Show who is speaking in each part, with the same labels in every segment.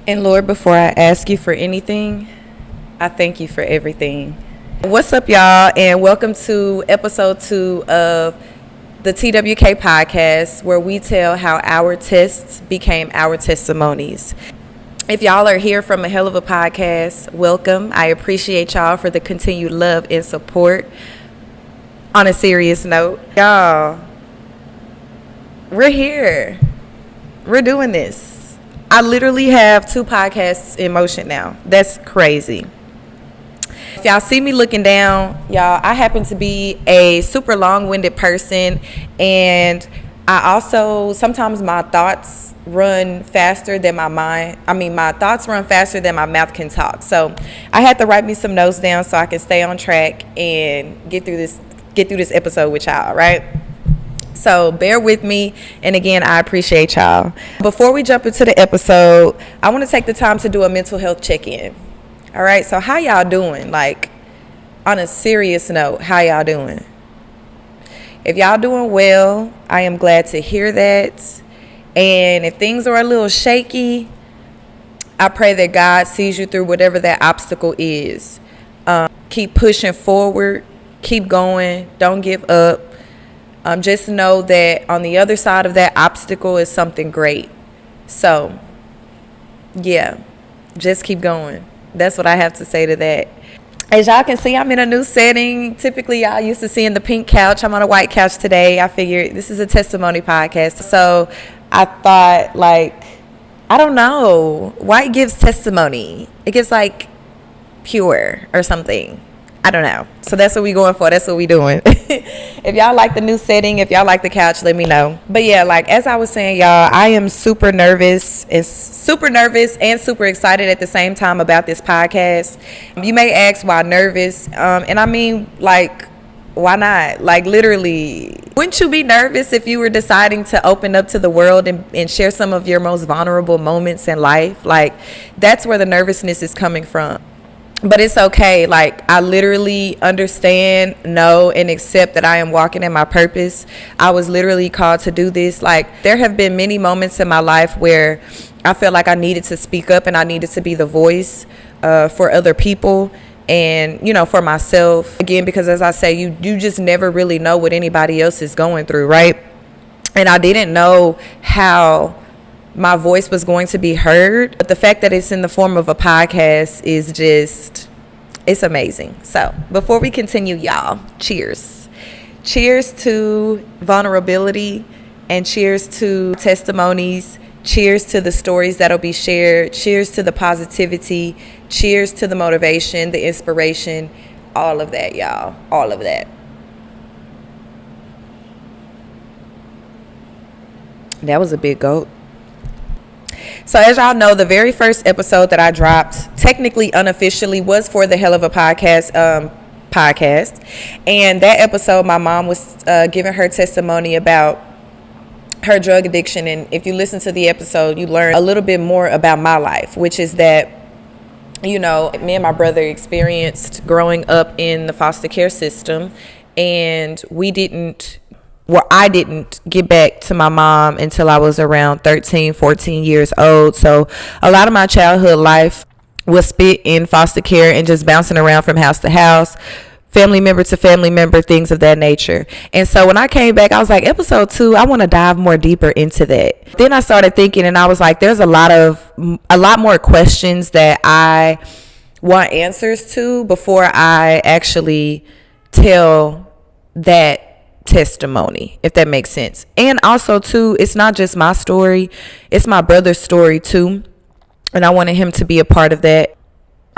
Speaker 1: And Lord, before I ask you for anything, I thank you for everything. What's up, y'all, and welcome to episode 2 of the T.W.K podcast, where we tell how our tests became our testimonies. If y'all are here from a hell of a podcast, welcome. I appreciate y'all for the continued love and support. On a serious note, y'all, we're here. We're doing this. I literally have 2 podcasts in motion now. That's crazy. If y'all see me looking down, y'all, I happen to be a super long-winded person, and I also, sometimes my thoughts run faster than my mind. My thoughts run faster than my mouth can talk. So I had to write me some notes down so I can stay on track and get through this episode with y'all, right? So bear with me, and again, I appreciate y'all. Before we jump into the episode, I want to take the time to do a mental health check-in. All right, so how y'all doing? Like, on a serious note, how y'all doing? If y'all doing well, I am glad to hear that. And if things are a little shaky, I pray that God sees you through whatever that obstacle is. Keep pushing forward, keep going, don't give up. Just know that on the other side of that obstacle is something great. So, yeah, just keep going. That's what I have to say to that. As y'all can see, I'm in a new setting. Typically, y'all used to seeing the pink couch. I'm on a white couch today. I figured this is a testimony podcast. So I thought, I don't know. White gives testimony. It gives, pure or something. I don't know. So that's what we going for. That's what we doing. If y'all like the new setting, if y'all like the couch, let me know. But yeah, as I was saying, y'all, I am super nervous and super excited at the same time about this podcast. You may ask why nervous. And I mean, why not? Literally, wouldn't you be nervous if you were deciding to open up to the world and share some of your most vulnerable moments in life? That's where the nervousness is coming from. But it's okay. I literally understand, know, and accept that I am walking in my purpose. I was literally called to do this. There have been many moments in my life where I felt like I needed to speak up and I needed to be the voice for other people and, for myself. Again, because as I say, you just never really know what anybody else is going through, right? And I didn't know how my voice was going to be heard, but the fact that it's in the form of a podcast is it's amazing. So before we continue, y'all, cheers to vulnerability, and cheers to testimonies, cheers to the stories that'll be shared, cheers to the positivity, cheers to the motivation, the inspiration, all of that, y'all, all of that. That was a big gulp. So as y'all know, the very first episode that I dropped, technically unofficially, was for the Hell of a Podcast. And that episode, my mom was giving her testimony about her drug addiction. And if you listen to the episode, you learn a little bit more about my life, which is that, me and my brother experienced growing up in the foster care system. And I didn't get back to my mom until I was around 13, 14 years old. So a lot of my childhood life was spent in foster care and just bouncing around from house to house, family member to family member, things of that nature. And so when I came back, I was like, episode 2, I want to dive more deeper into that. Then I started thinking, and I was like, there's a lot more questions that I want answers to before I actually tell that testimony, if that makes sense. And also too, it's not just my story, it's my brother's story too, and I wanted him to be a part of that.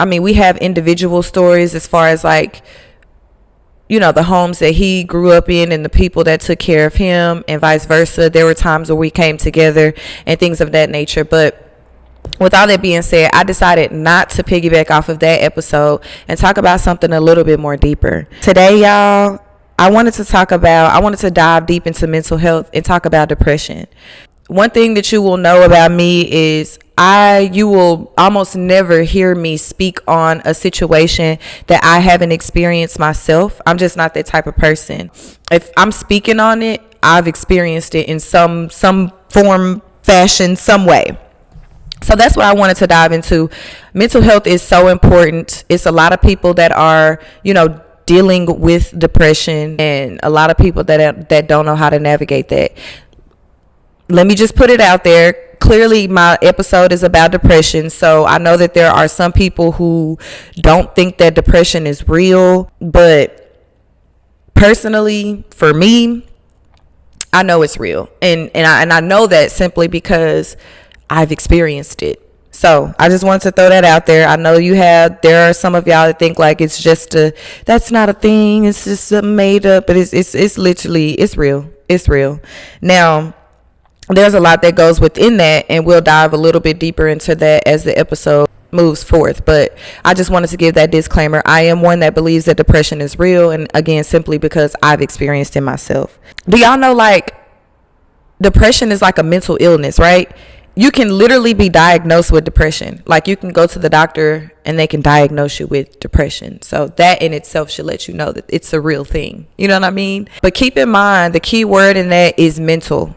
Speaker 1: We have individual stories as far as the homes that he grew up in and the people that took care of him, and vice versa. There were times where we came together and things of that nature. But with all that being said, I decided not to piggyback off of that episode and talk about something a little bit more deeper. Today, y'all, I wanted to dive deep into mental health and talk about depression. One thing that you will know about me is you will almost never hear me speak on a situation that I haven't experienced myself. I'm just not that type of person. If I'm speaking on it, I've experienced it in some form, fashion, some way. So that's what I wanted to dive into. Mental health is so important. It's a lot of people that are, dealing with depression, and a lot of people that don't know how to navigate that. Let me just put it out there. Clearly, my episode is about depression. So I know that there are some people who don't think that depression is real. But personally, for me, I know it's real. And I know that simply because I've experienced it. So I just wanted to throw that out there. I know there are some of y'all that think like it's just that's not a thing. It's just made up, but it's literally, it's real. It's real. Now, there's a lot that goes within that, and we'll dive a little bit deeper into that as the episode moves forth. But I just wanted to give that disclaimer. I am one that believes that depression is real, and again, simply because I've experienced it myself. Do y'all know, like, depression is like a mental illness, right? You can literally be diagnosed with depression. Like, you can go to the doctor and they can diagnose you with depression. So that in itself should let you know that it's a real thing. You know what I mean? But keep in mind, the key word in that is mental.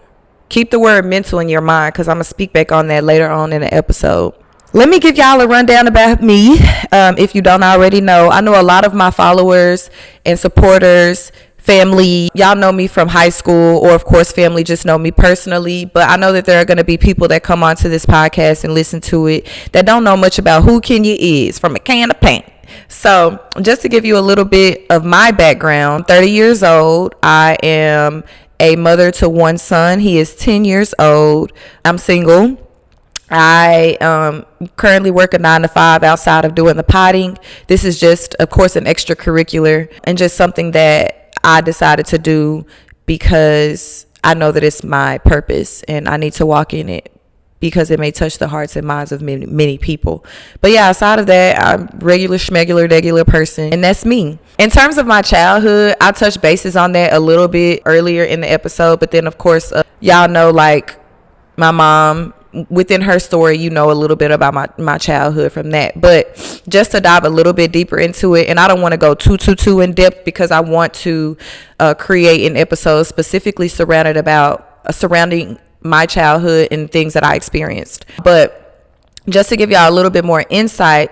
Speaker 1: Keep the word mental in your mind, because I'm going to speak back on that later on in the episode. Let me give y'all a rundown about me. If you don't already know, I know a lot of my followers and supporters, family, y'all know me from high school, or of course family just know me personally. But I know that there are going to be people that come onto this podcast and listen to it that don't know much about who Kenya is from a can of paint. So just to give you a little bit of my background, I'm 30 years old. I am a mother to one son. He is 10 years old. I'm single. I currently work a 9-to-5 outside of doing the potting. This is just, of course, an extracurricular and just something that I decided to do because I know that it's my purpose and I need to walk in it because it may touch the hearts and minds of many, many people. But yeah, outside of that, I'm regular person, and that's me. In terms of my childhood, I touched bases on that a little bit earlier in the episode, but then of course, y'all know, like, my mom, within her story, you know a little bit about my childhood from that. But just to dive a little bit deeper into it, and I don't want to go too in depth because I want to create an episode specifically surrounding my childhood and things that I experienced. But just to give y'all a little bit more insight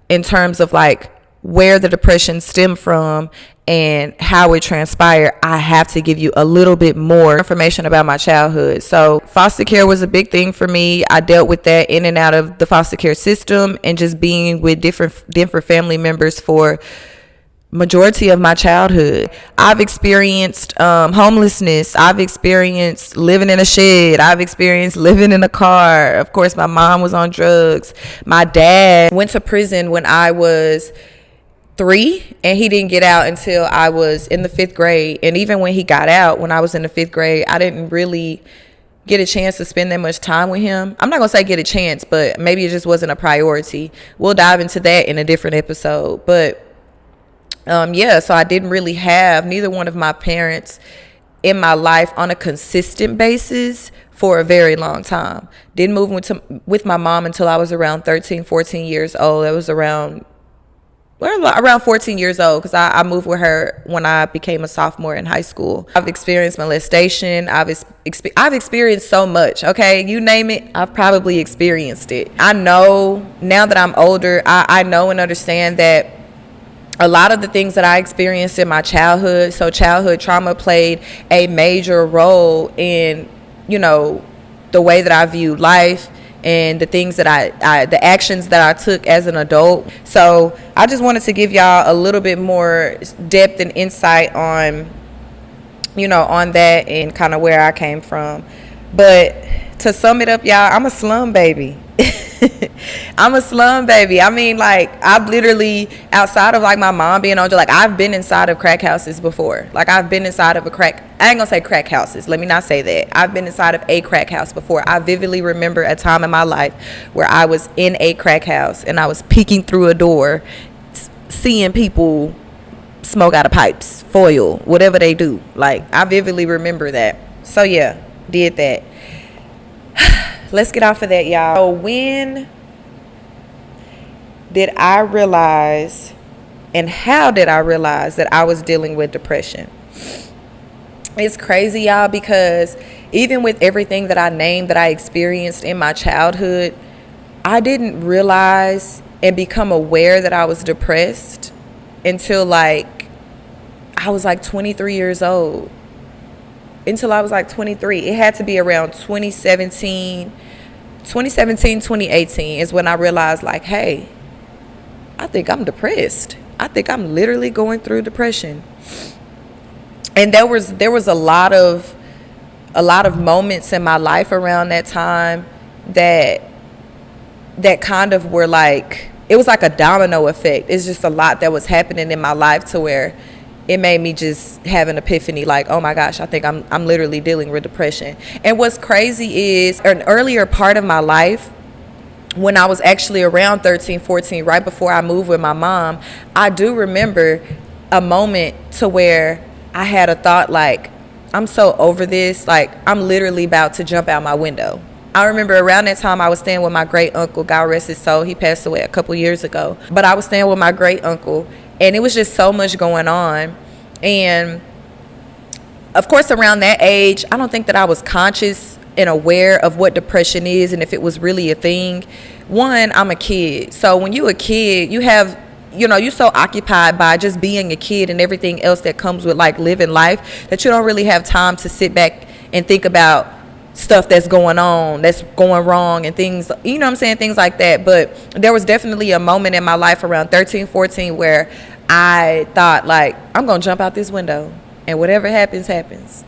Speaker 1: in terms of like where the depression stemmed from and how it transpired, I have to give you a little bit more information about my childhood. So foster care was a big thing for me. I dealt with that in and out of the foster care system and just being with different family members for majority of my childhood. I've experienced homelessness. I've experienced living in a shed. I've experienced living in a car. Of course, my mom was on drugs. My dad went to prison when I was 3, and he didn't get out until I was in the 5th grade. And even when he got out, when I was in the 5th grade, I didn't really get a chance to spend that much time with him. I'm not gonna say get a chance, but maybe it just wasn't a priority. We'll dive into that in a different episode. But so I didn't really have neither one of my parents in my life on a consistent basis for a very long time. Didn't move with my mom until I was around 13, 14 years old. That was around 14 years old, because I moved with her when I became a sophomore in high school. I've experienced molestation. I've experienced so much. Okay, you name it, I've probably experienced it. I know now that I'm older, I know and understand that a lot of the things that I experienced in my childhood, so childhood trauma played a major role in, the way that I viewed life and the things that the actions that I took as an adult. So I just wanted to give y'all a little bit more depth and insight on, on that and kind of where I came from. But to sum it up, y'all, I'm a slum baby. I'm a slum baby. I mean, like, I've literally, outside of like my mom being on, like, I've been inside of crack houses before. Like, I've been inside of I ain't gonna say crack houses. Let me not say that. I've been inside of a crack house before. I vividly remember a time in my life where I was in a crack house and I was peeking through a door, seeing people smoke out of pipes, foil, whatever they do. Like, I vividly remember that. So yeah, did that. Let's get off of that, y'all. So when did I realize, and how did I realize that I was dealing with depression? It's crazy, y'all, because even with everything that I named that I experienced in my childhood, I didn't realize and become aware that I was depressed until like I was like 23 years old. Until I was like 23. It had to be around 2018 is when I realized like, hey, I think I'm depressed. I think I'm literally going through depression. And there was a lot of moments in my life around that time that kind of were like, it was like a domino effect. It's just a lot that was happening in my life to where it made me just have an epiphany like, oh my gosh, I think I'm literally dealing with depression. And what's crazy is an earlier part of my life, when I was actually around 13, 14, right before I moved with my mom, I do remember a moment to where I had a thought like, I'm so over this, like I'm literally about to jump out my window. I remember around that time I was staying with my great uncle, God rest his soul. He passed away a couple years ago. But I was staying with my great uncle, and it was just so much going on. And of course, around that age, I don't think that I was conscious and aware of what depression is and if it was really a thing. One, I'm a kid. So when you're a kid, you're so occupied by just being a kid and everything else that comes with like living life that you don't really have time to sit back and think about stuff that's going on, that's going wrong and things, you know what I'm saying, things like that. But there was definitely a moment in my life around 13, 14 where I thought like, I'm going to jump out this window and whatever happens, happens.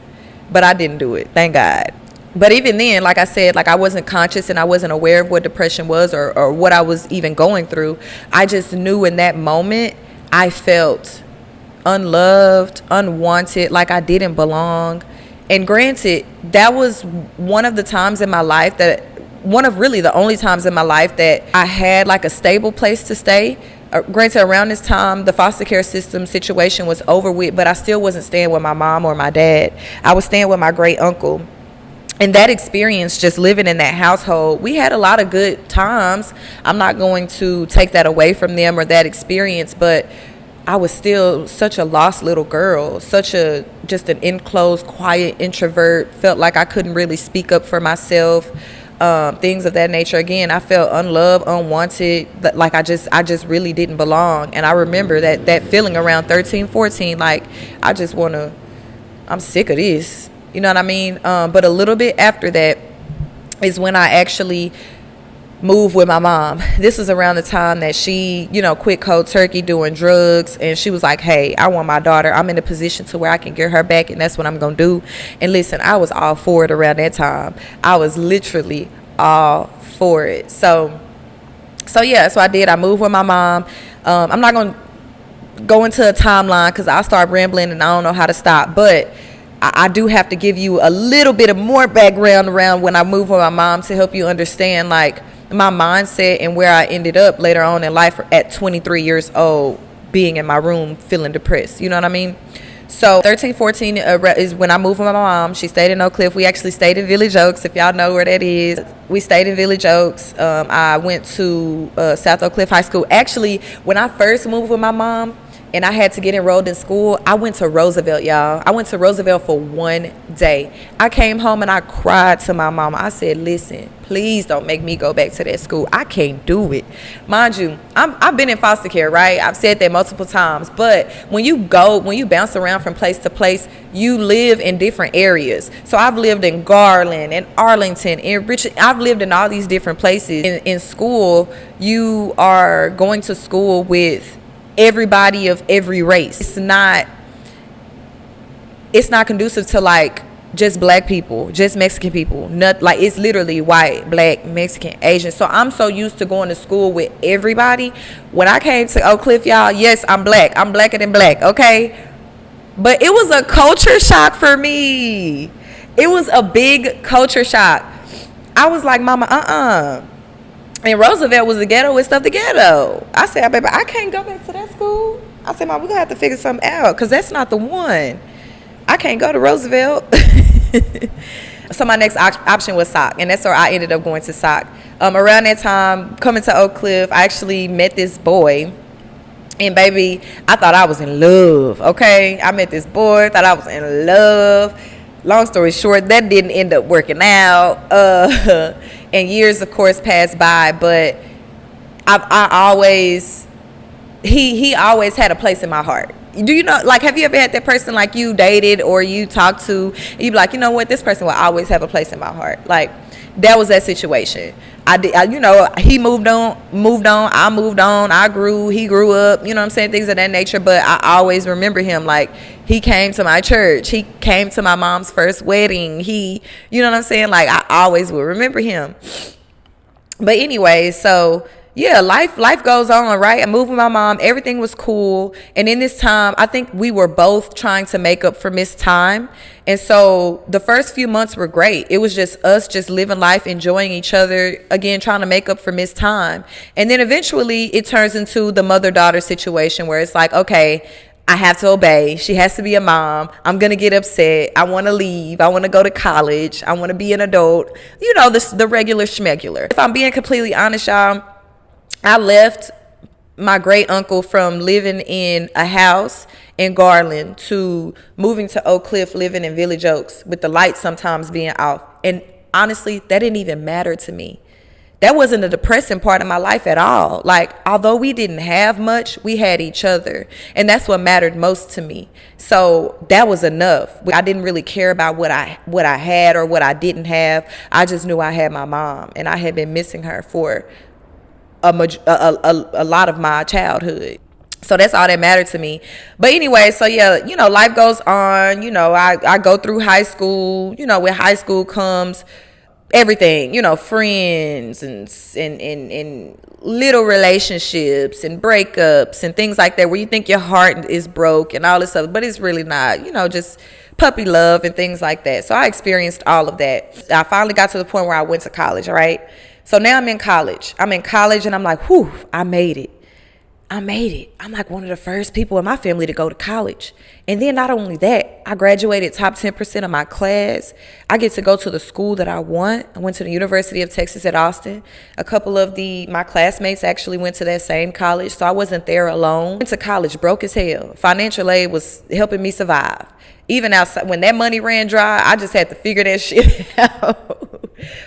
Speaker 1: But I didn't do it, thank God. But even then, like I said, like I wasn't conscious and I wasn't aware of what depression was or what I was even going through. I just knew in that moment I felt unloved, unwanted, like I didn't belong. And granted, that was one of the times in my life one of really the only times in my life that I had like a stable place to stay. Granted, around this time, the foster care system situation was over with, but I still wasn't staying with my mom or my dad. I was staying with my great uncle. And that experience, just living in that household, we had a lot of good times. I'm not going to take that away from them or that experience, but I was still such a lost little girl, just an enclosed, quiet introvert, felt like I couldn't really speak up for myself, things of that nature. Again, I felt unloved, unwanted, like I just really didn't belong. And I remember that feeling around 13, 14, like I'm sick of this. You know what I mean? But a little bit after that is when I actually moved with my mom. This is around the time that she, quit cold turkey doing drugs. And she was like, hey, I want my daughter. I'm in a position to where I can get her back. And that's what I'm going to do. And listen, I was all for it around that time. I was literally all for it. So yeah, so I did. I moved with my mom. I'm not going to go into a timeline because I'll start rambling and I don't know how to stop. But I do have to give you a little bit of more background around when I moved with my mom to help you understand like my mindset and where I ended up later on in life at 23 years old, being in my room feeling depressed. You know what I mean? So 13, 14 is when I moved with my mom. She stayed in Oak Cliff. We actually stayed in Village Oaks, if y'all know where that is. We stayed in Village Oaks. I went to South Oak Cliff High School. Actually, when I first moved with my mom, and I had to get enrolled in school, I went to Roosevelt, y'all. I went to Roosevelt for one day. I came home and I cried to my mama. I said, listen, please don't make me go back to that school. I can't do it. Mind you, I've been in foster care, right? I've said that multiple times. But when you bounce around from place to place, you live in different areas. So I've lived in Garland, in Arlington, in Richmond. I've lived in all these different places. In school, you are going to school with everybody of every race. It's not conducive to like just black people, just Mexican people. Not like it's literally white, black, Mexican, Asian. So I'm so used to going to school with everybody. When I came to Oak Cliff, y'all, yes, I'm black. I'm blacker than black, okay? But it was a culture shock for me. It was a big culture shock. I was like, mama, And Roosevelt was the ghetto and stuff, the ghetto. I said, baby, I can't go back to that school. I said, Mom, we're going to have to figure something out because that's not the one. I can't go to Roosevelt. So my next option was SOC, and that's where I ended up going to SOC. Around that time, coming to Oak Cliff, I actually met this boy. And baby, I thought I was in love, okay? I met this boy, thought I was in love. Long story short, that didn't end up working out. and years, of course, passed by, but I always, he always had a place in my heart. Do you know, like, have you ever had that person like you dated or you talked to, and you be like, you know what, this person will always have a place in my heart? Like, that was that situation. You know, he moved on, I moved on, I grew, he grew up, you know what I'm saying, things of that nature. But I always remember him. Like, he came to my church, he came to my mom's first wedding, you know what I'm saying, like, I always will remember him. But anyway, so yeah, life goes on, right? I moved with my mom, everything was cool. And in this time, I think we were both trying to make up for missed time. And so the first few months were great. It was just us just living life, enjoying each other, again, trying to make up for missed time. And then eventually it turns into the mother-daughter situation where it's like, okay, I have to obey. She has to be a mom. I'm going to get upset. I want to leave. I want to go to college. I want to be an adult. You know, the regular schmegular. If I'm being completely honest, y'all, I left my great uncle from living in a house in Garland to moving to Oak Cliff, living in Village Oaks with the lights sometimes being off. And honestly, that didn't even matter to me. That wasn't a depressing part of my life at all. Like, although we didn't have much, we had each other. And that's what mattered most to me. So that was enough. I didn't really care about what I had or what I didn't have. I just knew I had my mom, and I had been missing her for a lot of my childhood. So that's all that mattered to me. But anyway, so yeah, you know, life goes on. You know, I go through high school. You know, with high school comes everything, you know, friends and little relationships and breakups and things like that, where you think your heart is broke and all this stuff, but it's really not, you know, just puppy love and things like that. So I experienced all of that. I finally got to the point where I went to college, right? So now I'm in college and I'm like, whew, I made it. I'm like one of the first people in my family to go to college. And then not only that, I graduated top 10% of my class. I get to go to the school that I want. I went to the University of Texas at Austin. A couple of my classmates actually went to that same college, so I wasn't there alone. Went to college broke as hell. Financial aid was helping me survive. Even outside, when that money ran dry, I just had to figure that shit out.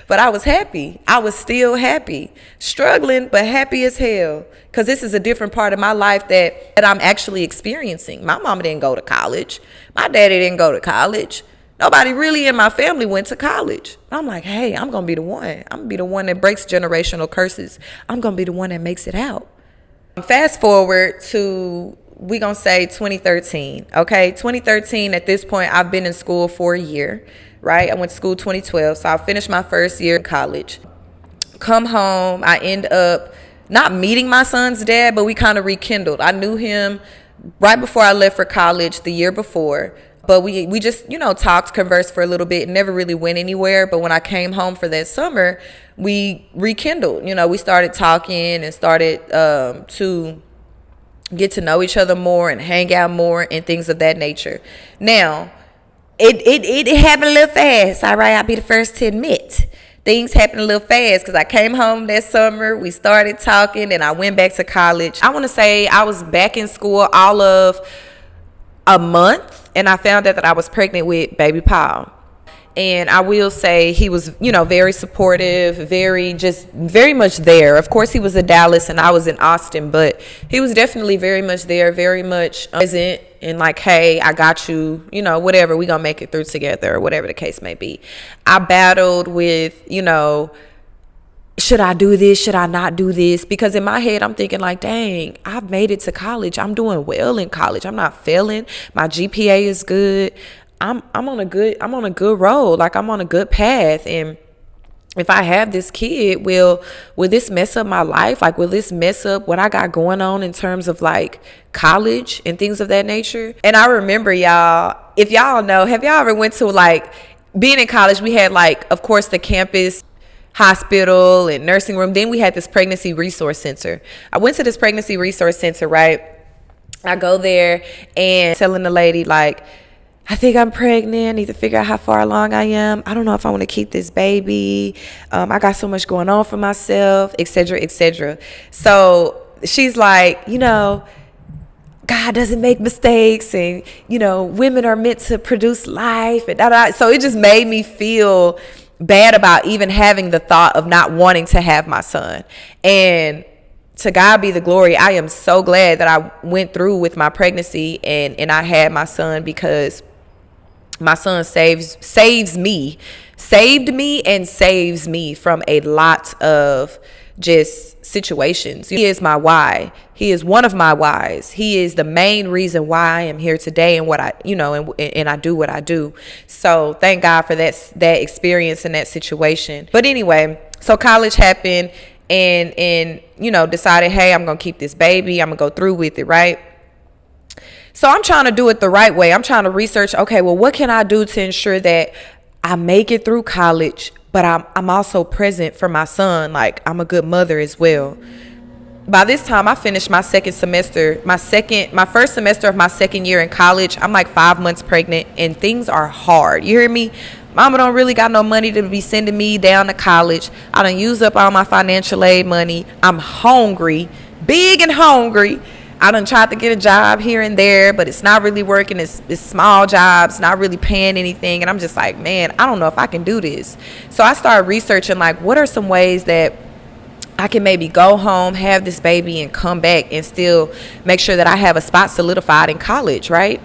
Speaker 1: But I was happy. I was still happy. Struggling, but happy as hell. Because this is a different part of my life that I'm actually experiencing. My mama didn't go to college. My daddy didn't go to college. Nobody really in my family went to college. I'm like, hey, I'm going to be the one. I'm going to be the one that breaks generational curses. I'm going to be the one that makes it out. Fast forward to, we going to say 2013. Okay, 2013, at this point, I've been in school for a year. Right? I went to school 2012, so I finished my first year in college. Come home, I end up not meeting my son's dad, but we kind of rekindled. I knew him right before I left for college the year before, but we just, you know, talked, conversed for a little bit, never really went anywhere. But when I came home for that summer, we rekindled. You know, we started talking and started to get to know each other more and hang out more and things of that nature. Now, It happened a little fast, all right? I'll be the first to admit. Things happened a little fast because I came home that summer, we started talking, and I went back to college. I want to say I was back in school all of a month, and I found out that I was pregnant with baby Paul. And I will say he was, you know, very supportive, very much there. Of course, he was in Dallas and I was in Austin, but he was definitely very much there, very much present and like, hey, I got you, you know, whatever, we gonna make it through together or whatever the case may be. I battled with, you know, should I do this? Should I not do this? Because in my head, I'm thinking like, dang, I've made it to college. I'm doing well in college. I'm not failing. My GPA is good. I'm on a good road. Like, I'm on a good path. And if I have this kid, will this mess up my life? Like, will this mess up what I got going on in terms of like college and things of that nature? And I remember, y'all, if y'all know, have y'all ever went to, like, being in college, we had, like, of course, the campus hospital and nursing room. Then we had this pregnancy resource center. I went to this pregnancy resource center, right? I go there and telling the lady, like, I think I'm pregnant. I need to figure out how far along I am. I don't know if I want to keep this baby. I got so much going on for myself, et cetera, et cetera. So she's like, you know, God doesn't make mistakes, and, you know, women are meant to produce life. And so it just made me feel bad about even having the thought of not wanting to have my son. And to God be the glory. I am so glad that I went through with my pregnancy and I had my son, because my son saved me and saves me from a lot of just situations. He is my why. He is one of my whys. He is the main reason why I am here today and what I, and I do what I do. So thank God for that experience and that situation. But anyway, so college happened and decided, hey, I'm going to keep this baby. I'm going to go through with it, right? So I'm trying to do it the right way. I'm trying to research, okay, well, what can I do to ensure that I make it through college, but I'm also present for my son. Like, I'm a good mother as well. By this time, I finished my first semester of my second year in college. I'm like 5 months pregnant, and things are hard. You hear me? Mama don't really got no money to be sending me down to college. I done used up all my financial aid money. I'm hungry, big and hungry. I done tried to get a job here and there, but it's not really working. It's small jobs, not really paying anything. And I'm just like, man, I don't know if I can do this. So I started researching, like, what are some ways that I can maybe go home, have this baby, and come back and still make sure that I have a spot solidified in college, right?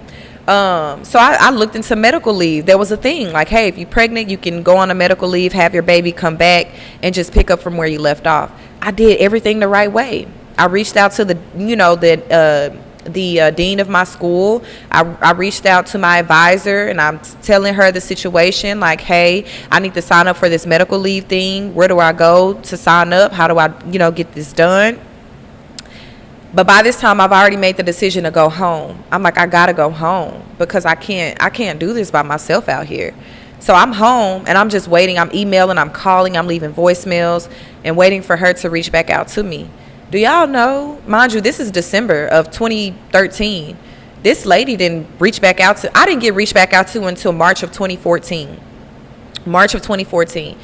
Speaker 1: So I looked into medical leave. There was a thing like, hey, if you're pregnant, you can go on a medical leave, have your baby come back, and just pick up from where you left off. I did everything the right way. I reached out to the dean of my school. I reached out to my advisor, and I'm telling her the situation, like, hey, I need to sign up for this medical leave thing. Where do I go to sign up? How do I, get this done? But by this time, I've already made the decision to go home. I'm like, I gotta go home because I can't do this by myself out here. So I'm home and I'm just waiting. I'm emailing, I'm calling, I'm leaving voicemails and waiting for her to reach back out to me. Do y'all know, mind you, this is December of 2013. This lady didn't reach back out to, I didn't get reached back out to until March of 2014. March of 2014.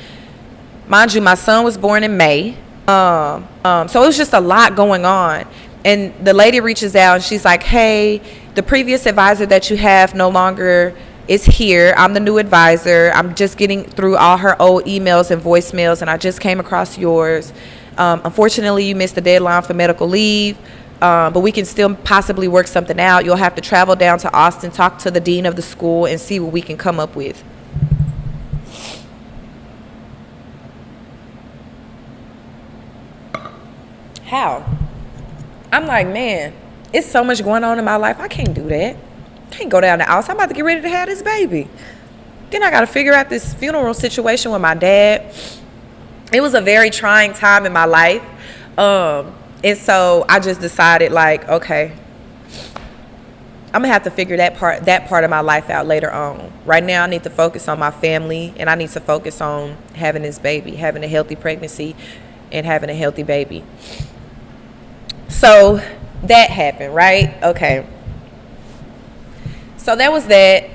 Speaker 1: Mind you, my son was born in May. So it was just a lot going on. And the lady reaches out and she's like, hey, the previous advisor that you have no longer is here. I'm the new advisor. I'm just getting through all her old emails and voicemails, and I just came across yours. Unfortunately, you missed the deadline for medical leave, but we can still possibly work something out. You'll have to travel down to Austin, talk to the dean of the school, and see what we can come up with. How? I'm like, man, it's so much going on in my life. I can't do that. I can't go down the house. I'm about to get ready to have this baby. Then I got to figure out this funeral situation with my dad. It was a very trying time in my life. And so I just decided, like, okay, I'm gonna have to figure that part of my life out later on. Right now I need to focus on my family, and I need to focus on having this baby, having a healthy pregnancy and having a healthy baby. So that happened, right? Okay. So that was that.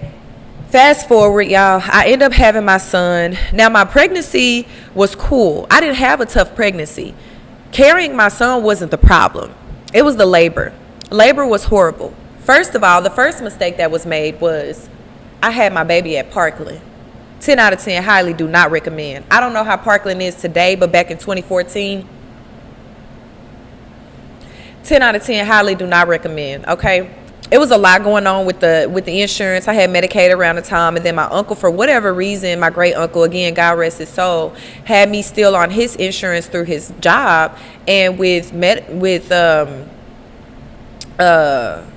Speaker 1: Fast forward, y'all, I end up having my son. Now, my pregnancy was cool. I didn't have a tough pregnancy. Carrying my son wasn't the problem. It was the labor. Labor was horrible. First of all, the first mistake that was made was I had my baby at Parkland. 10 out of 10, highly do not recommend. I don't know how Parkland is today, but back in 2014, 10 out of 10, highly do not recommend, okay? It was a lot going on with the insurance. I had Medicaid around the time, and then my uncle, for whatever reason, my great uncle, again, God rest his soul, had me still on his insurance through his job. And with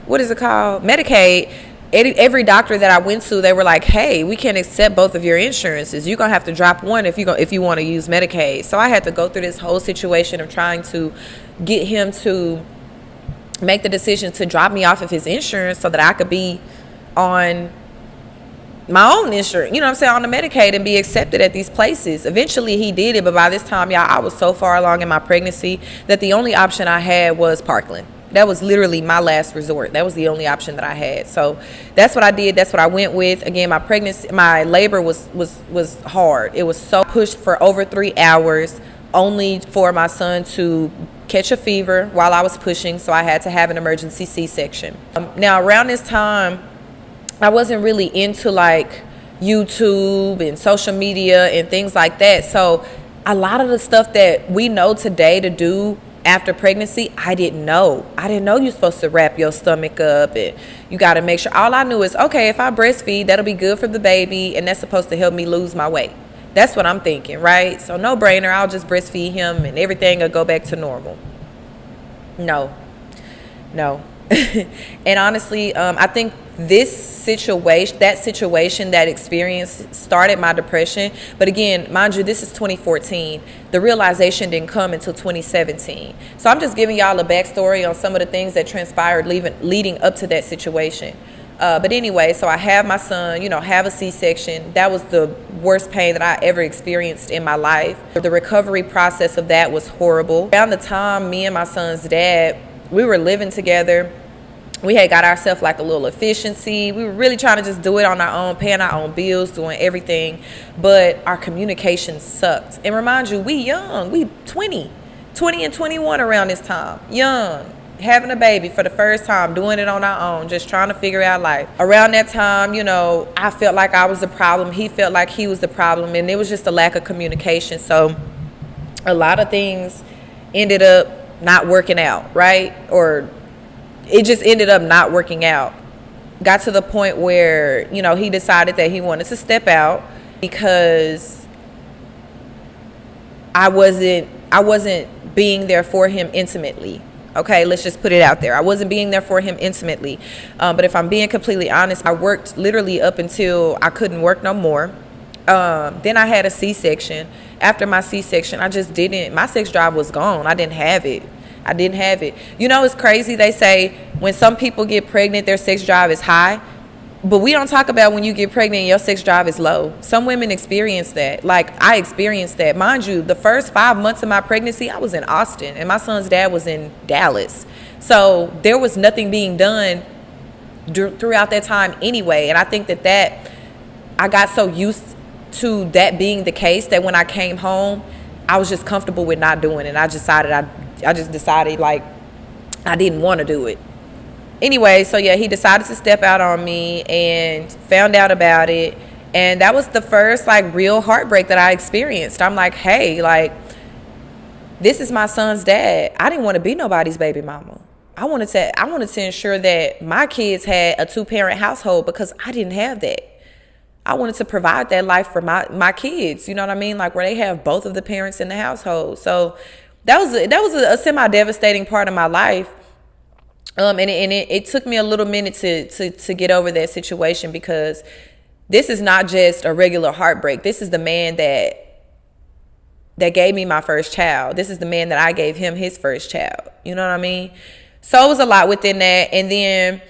Speaker 1: what is it called? Medicaid. Every doctor that I went to, they were like, hey, we can't accept both of your insurances. You're going to have to drop one if you want to use Medicaid. So I had to go through this whole situation of trying to get him to make the decision to drop me off of his insurance so that I could be on my own insurance, you know what I'm saying, on the Medicaid and be accepted at these places. Eventually he did it, but by this time, y'all, I was so far along in my pregnancy that the only option I had was Parkland. That was literally my last resort. That was the only option that I had. So that's what I did. That's what I went with. Again, my labor was hard. It was so pushed for over 3 hours, only for my son to catch a fever while I was pushing. So I had to have an emergency C-section. Now around this time, I wasn't really into like YouTube and social media and things like that. So a lot of the stuff that we know today to do after pregnancy, I didn't know. I didn't know you're supposed to wrap your stomach up and you got to make sure. All I knew is, okay, if I breastfeed, that'll be good for the baby and that's supposed to help me lose my weight. That's what I'm thinking, right? So no brainer, I'll just breastfeed him and everything will go back to normal. No. And honestly, I think that situation, that experience started my depression. But again, mind you, this is 2014. The realization didn't come until 2017. So I'm just giving y'all a backstory on some of the things that transpired leading up to that situation. But anyway, so I have my son, have a C-section. That was the worst pain that I ever experienced in my life. The recovery process of that was horrible. Around the time me and my son's dad, we were living together, we had got ourselves like a little efficiency. We were really trying to just do it on our own, paying our own bills, doing everything. But our communication sucked. And remind you, we young, we 20 and 21 around this time, young. Having a baby for the first time, doing it on our own, just trying to figure out life. Around that time, I felt like I was the problem. He felt like he was the problem. And it was just a lack of communication. So a lot of things ended up not working out, right? Or it just ended up not working out. Got to the point where, he decided that he wanted to step out because I wasn't being there for him intimately. Okay, let's just put it out there. I wasn't being there for him intimately. But if I'm being completely honest, I worked literally up until I couldn't work no more. Then I had a C-section. After my C-section, my sex drive was gone. I didn't have it. It's crazy. They say when some people get pregnant, their sex drive is high. But we don't talk about when you get pregnant and your sex drive is low. Some women experience that. Like, I experienced that. Mind you, the first 5 months of my pregnancy, I was in Austin and my son's dad was in Dallas. So there was nothing being done throughout that time anyway. And I think that I got so used to that being the case that when I came home, I was just comfortable with not doing it. I just decided like I didn't want to do it. Anyway, so yeah, he decided to step out on me and found out about it. And that was the first real heartbreak that I experienced. I'm like, hey, this is my son's dad. I didn't want to be nobody's baby mama. I wanted to ensure that my kids had a 2-parent household because I didn't have that. I wanted to provide that life for my kids, you know what I mean? Where they have both of the parents in the household. So that was a semi-devastating part of my life. And it took me a little minute to get over that situation because this is not just a regular heartbreak. This is the man that gave me my first child. This is the man that I gave him his first child. You know what I mean? So it was a lot within that. And then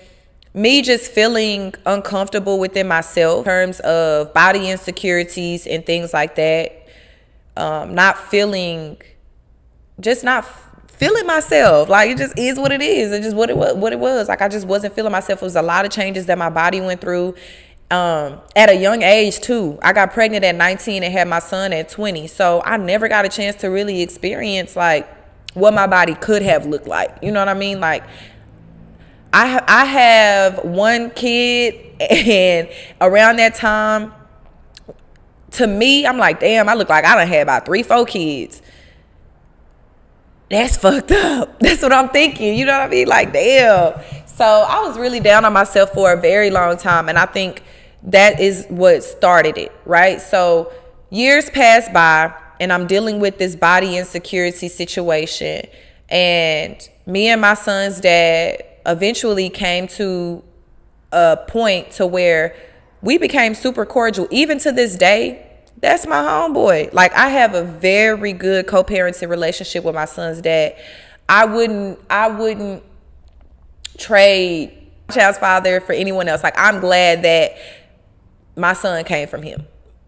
Speaker 1: me just feeling uncomfortable within myself in terms of body insecurities and things like that. Not feeling myself. It just is what it is. It's just what it was. I just wasn't feeling myself. It was a lot of changes that my body went through at a young age too. I got pregnant at 19 and had my son at 20. So I never got a chance to really experience what my body could have looked like. You know what I mean? I have one kid, and around that time, to me, I'm like, damn, I look like I done had about 3-4 kids. That's fucked up. That's what I'm thinking. You know what I mean? Damn. So I was really down on myself for a very long time. And I think that is what started it, right? So years passed by and I'm dealing with this body insecurity situation. And me and my son's dad eventually came to a point to where we became super cordial. Even to this day, that's my homeboy. I have a very good co-parenting relationship with my son's dad. I wouldn't trade my child's father for anyone else. I'm glad that my son came from him.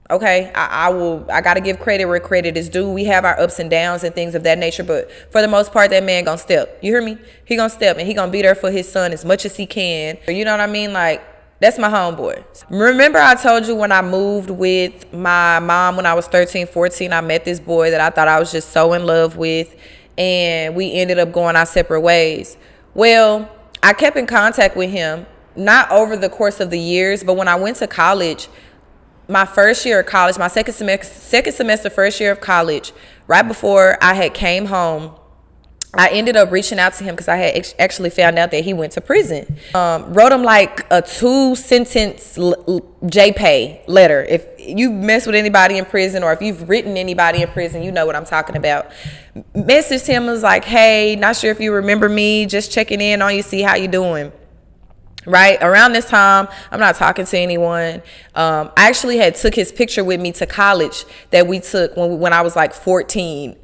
Speaker 1: Okay, I gotta give credit where credit is due. We have our ups and downs and things of that nature, but for the most part, that man gonna step. You hear me? He gonna step and he gonna be there for his son as much as he can. You know what I mean? That's my homeboy. Remember I told you when I moved with my mom when I was 13, 14, I met this boy that I thought I was just so in love with, and we ended up going our separate ways. Well, I kept in contact with him, not over the course of the years, but when I went to college, my first year of college, my second semester, first year of college, right before I had came home, I ended up reaching out to him because I had actually found out that he went to prison. Wrote him like a 2-sentence JPay letter. If you mess with anybody in prison, or if you've written anybody in prison, you know what I'm talking about. Messaged him, was like, hey, not sure if you remember me, just checking in on you, see how you doing. Right around this time, I'm not talking to anyone. I actually had took his picture with me to college that we took when I was like 14.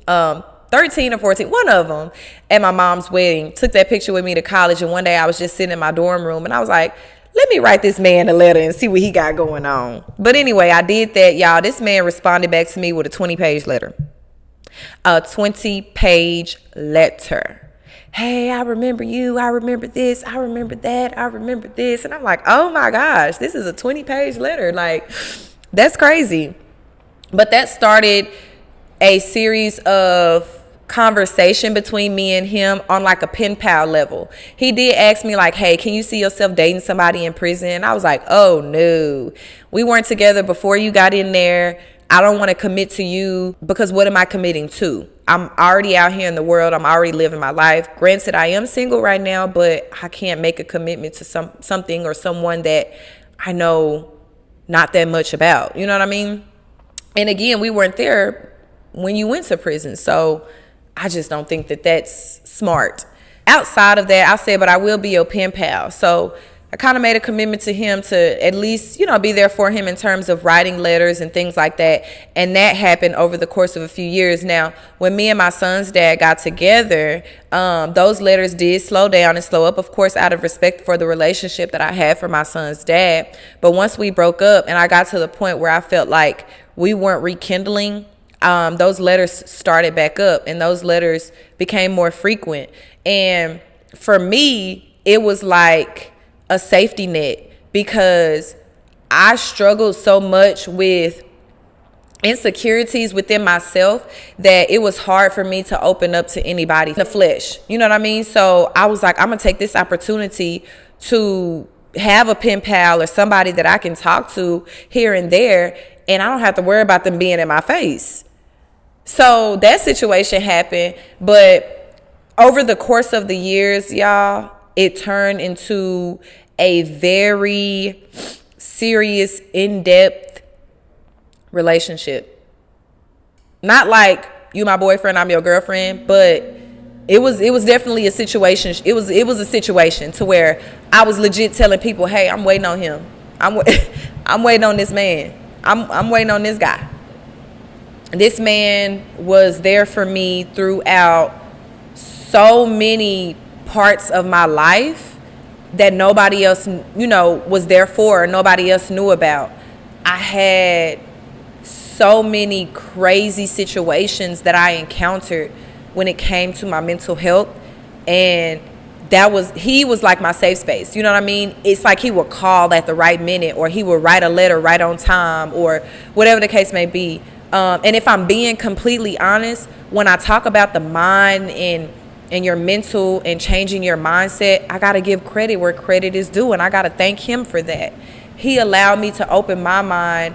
Speaker 1: 13 or 14, one of them, at my mom's wedding. Took that picture with me to college, and one day I was just sitting in my dorm room and I was like, let me write this man a letter and see what he got going on. But anyway, I did that, y'all. This man responded back to me with a 20-page letter. A 20-page letter. Hey, I remember you. I remember this. I remember that. I remember this. And I'm like, oh my gosh, this is a 20-page letter. Like, that's crazy. But that started a series of conversation between me and him on like a pen pal level. He did ask me like, hey, can you see yourself dating somebody in prison? I was like, oh no, we weren't together before you got in there. I don't want to commit to you, because what am I committing to? I'm already out here in the world. I'm already living my life. Granted, I am single right now, but I can't make a commitment to something or someone that I know not that much about. You know what I mean? And again, we weren't there when you went to prison. So I just don't think that that's smart. Outside of that, I said, but I will be your pen pal. So I kind of made a commitment to him to at least, be there for him in terms of writing letters and things like that. And that happened over the course of a few years. Now, when me and my son's dad got together, those letters did slow down and slow up, of course, out of respect for the relationship that I had for my son's dad. But once we broke up and I got to the point where I felt like we weren't rekindling, those letters started back up, and those letters became more frequent. And for me, it was like a safety net, because I struggled so much with insecurities within myself that it was hard for me to open up to anybody in the flesh. You know what I mean? So I was like, I'm going to take this opportunity to have a pen pal or somebody that I can talk to here and there, and I don't have to worry about them being in my face. So that situation happened, but over the course of the years, y'all, it turned into a very serious, in-depth relationship. Not like you my boyfriend, I'm your girlfriend, but it was definitely a situation. It was a situation to where I was legit telling people, hey, I'm waiting on him. I'm waiting on this man. I'm waiting on this guy. This man was there for me throughout so many parts of my life that nobody else, was there for, or nobody else knew about. I had so many crazy situations that I encountered when it came to my mental health, and he was like my safe space. You know what I mean? It's like he would call at the right minute, or he would write a letter right on time, or whatever the case may be. And if I'm being completely honest, when I talk about the mind and your mental and changing your mindset, I got to give credit where credit is due, and I got to thank him for that. He allowed me to open my mind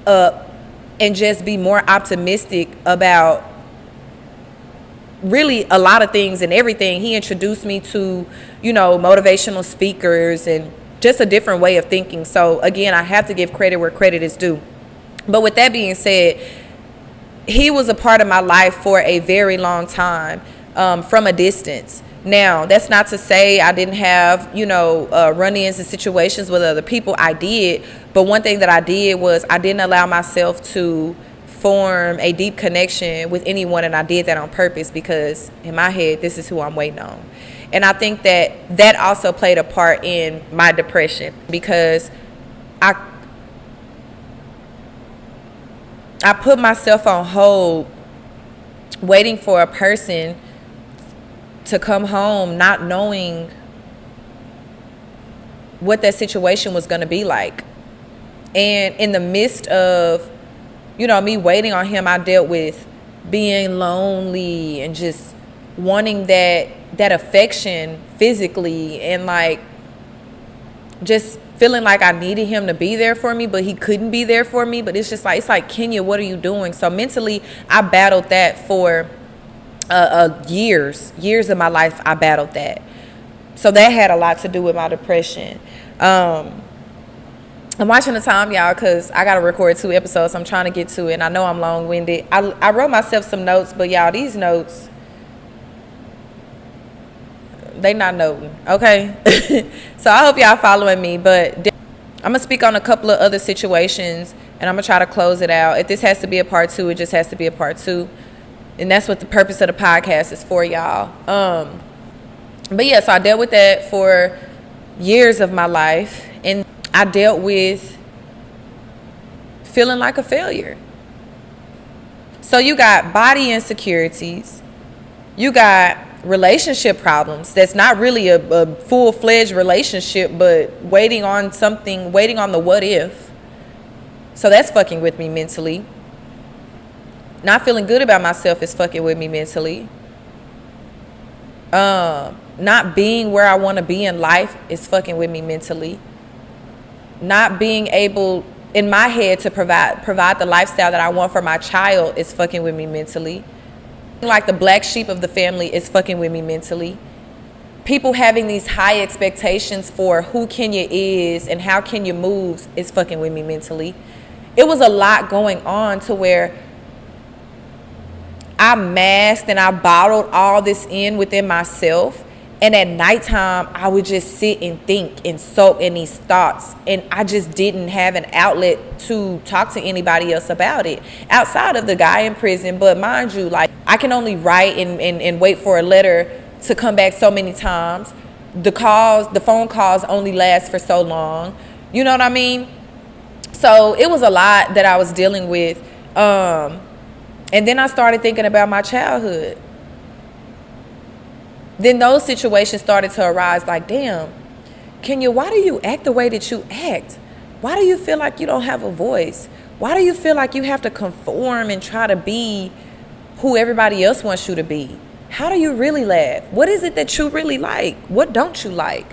Speaker 1: up and just be more optimistic about really a lot of things and everything. He introduced me to, motivational speakers and just a different way of thinking. So again, I have to give credit where credit is due. But with that being said, he was a part of my life for a very long time, from a distance. Now, that's not to say I didn't have, run-ins and situations with other people. I did. But one thing that I did was I didn't allow myself to form a deep connection with anyone, and I did that on purpose, because in my head, this is who I'm waiting on. And I think that also played a part in my depression, because I put myself on hold waiting for a person to come home, not knowing what that situation was going to be like. And in the midst of, me waiting on him, I dealt with being lonely and just wanting that affection physically, and like just feeling like I needed him to be there for me, but he couldn't be there for me. But it's like, Kenya, what are you doing? So mentally, I battled that for years of my life. I battled that. So that had a lot to do with my depression. I'm watching the time, y'all, because I got to record 2 episodes. I'm trying to get to it, and I know I'm long-winded. I wrote myself some notes, but y'all, these notes, they not noting, okay? So I hope y'all following me, but I'm going to speak on a couple of other situations, and I'm going to try to close it out. If this has to be a part 2, it just has to be a part 2. And that's what the purpose of the podcast is for, y'all. But yeah, so I dealt with that for years of my life, and I dealt with feeling like a failure. So you got body insecurities, you got relationship problems that's not really a full-fledged relationship, but waiting on the what if. So that's fucking with me mentally. Not feeling good about myself is fucking with me mentally. Not being where I want to be in life is fucking with me mentally. Not being able in my head to provide the lifestyle that I want for my child is fucking with me mentally. Like the black sheep of the family is fucking with me mentally. People having these high expectations for who Kenya is and how Kenya moves is fucking with me mentally. It was a lot going on to where I masked and I bottled all this in within myself. And at nighttime, I would just sit and think and soak in these thoughts. And I just didn't have an outlet to talk to anybody else about it outside of the guy in prison. But mind you, like, I can only write and wait for a letter to come back so many times. The phone calls only last for so long. You know what I mean? So it was a lot that I was dealing with. And then I started thinking about my childhood. Then those situations started to arise like, damn, Kenya, why do you act the way that you act? Why do you feel like you don't have a voice? Why do you feel like you have to conform and try to be who everybody else wants you to be? How do you really laugh? What is it that you really like? What don't you like?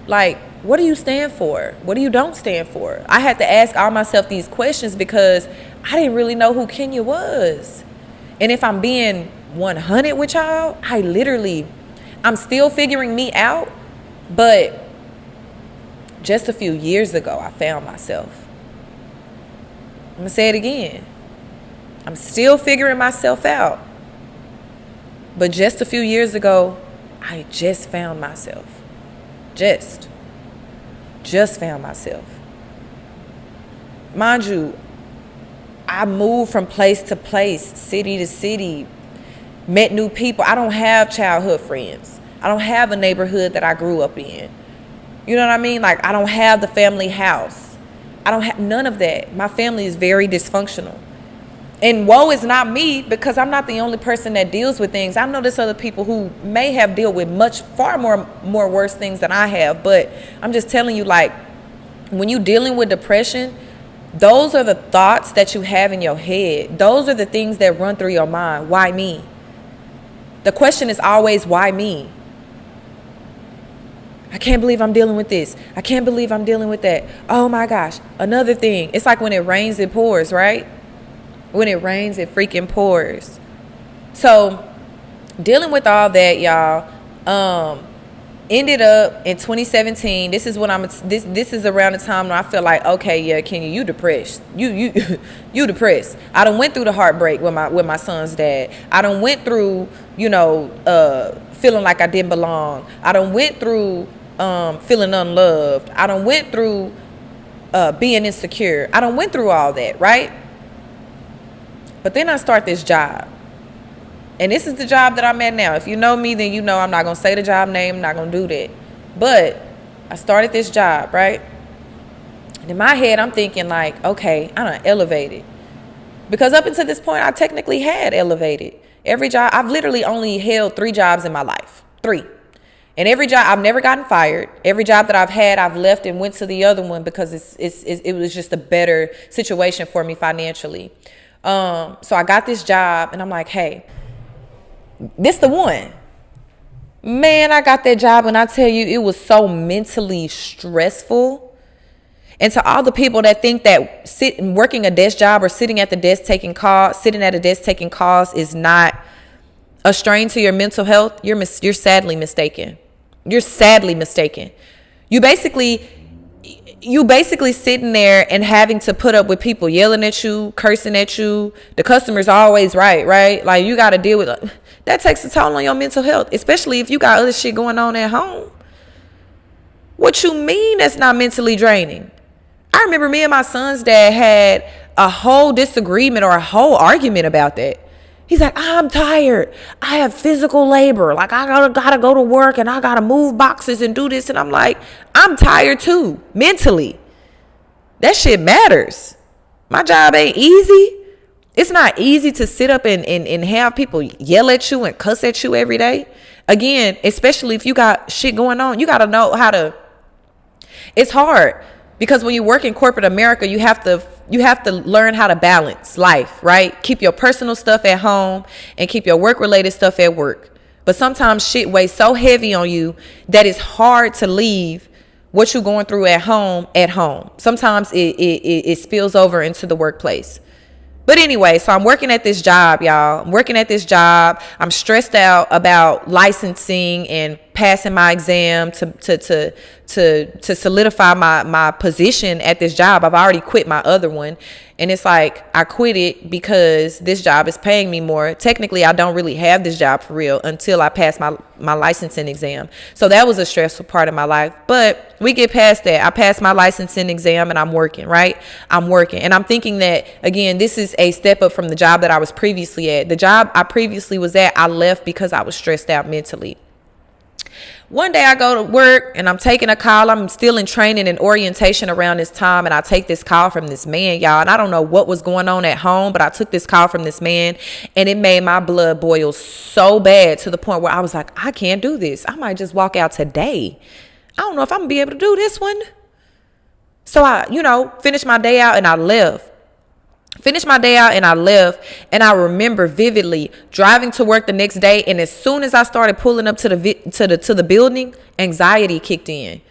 Speaker 1: Like, what do you stand for? What do you don't stand for? I had to ask all myself these questions because I didn't really know who Kenya was. And if I'm being 100 with y'all, I'm still figuring me out, but just a few years ago, I found myself. I'm gonna say it again. I'm still figuring myself out, but just a few years ago, I just found myself. Just found myself. Mind you, I moved from place to place, city to city, met new people. I don't have childhood friends. I don't have a neighborhood that I grew up in. You know what I mean? Like, I don't have the family house. I don't have none of that. My family is very dysfunctional. And woe is not me, because I'm not the only person that deals with things. I know there's other people who may have dealt with far more worse things than I have. But I'm just telling you, like, when you're dealing with depression, those are the thoughts that you have in your head. Those are the things that run through your mind. Why me? The question is always, why me? I can't believe I'm dealing with this. I can't believe I'm dealing with that. Oh my gosh. Another thing. It's like when it rains, it pours, right? When it rains, it freaking pours. So dealing with all that, y'all, ended up in 2017. This is when this is around the time when I feel like, okay, yeah, Kenya, you depressed. You depressed. I done went through the heartbreak with my son's dad. I done went through, feeling like I didn't belong. I done went through feeling unloved. I done went through being insecure. I done went through all that, right? But then I start this job. And this is the job that I'm at now. If you know me, then you know I'm not going to say the job name. I'm not going to do that. But I started this job, right? And in my head, I'm thinking like, okay, I done elevated. Because up until this point, I technically had elevated. Every job, I've literally only held 3 jobs in my life. 3. And every job, I've never gotten fired. Every job that I've had, I've left and went to the other one because it was just a better situation for me financially. So I got this job and I'm like, hey, this the one. Man, I got that job and I tell you, it was so mentally stressful. And to all the people that think that working a desk job or sitting at a desk taking calls is not a strain to your mental health, you're sadly mistaken. You're sadly mistaken. You basically sitting there and having to put up with people yelling at you, cursing at you. The customer's always right? Like, you got to deal with it. That takes a toll on your mental health, especially if you got other shit going on at home. What you mean that's not mentally draining? I remember me and my son's dad had a whole disagreement or a whole argument about that. He's like, I'm tired. I have physical labor. Like, I gotta go to work and I gotta move boxes and do this. And I'm like, I'm tired too, mentally. That shit matters. My job ain't easy. It's not easy to sit up and have people yell at you and cuss at you every day. Again, especially if you got shit going on, you gotta know how to. It's hard. Because when you work in corporate America, you have to learn how to balance life, right? Keep your personal stuff at home and keep your work-related stuff at work. But sometimes shit weighs so heavy on you that it's hard to leave what you're going through at home. Sometimes it spills over into the workplace. But anyway, so I'm working at this job, y'all. I'm stressed out about licensing and passing my exam to solidify my position at this job. I've already quit my other one. And it's like, I quit it because this job is paying me more. Technically, I don't really have this job for real until I pass my licensing exam. So that was a stressful part of my life. But we get past that. I passed my licensing exam and I'm working, right? I'm working. And I'm thinking that, again, this is a step up from the job that I was previously at. The job I previously was at, I left because I was stressed out mentally. One day I go to work and I'm taking a call. I'm still in training and orientation around this time. And I take this call from this man, y'all. And I don't know what was going on at home, but I took this call from this man and it made my blood boil so bad to the point where I was like, I can't do this. I might just walk out today. I don't know if I'm gonna be able to do this one. So I, finished my day out and I left. And I remember vividly driving to work the next day, and as soon as I started pulling up to the building, anxiety kicked in.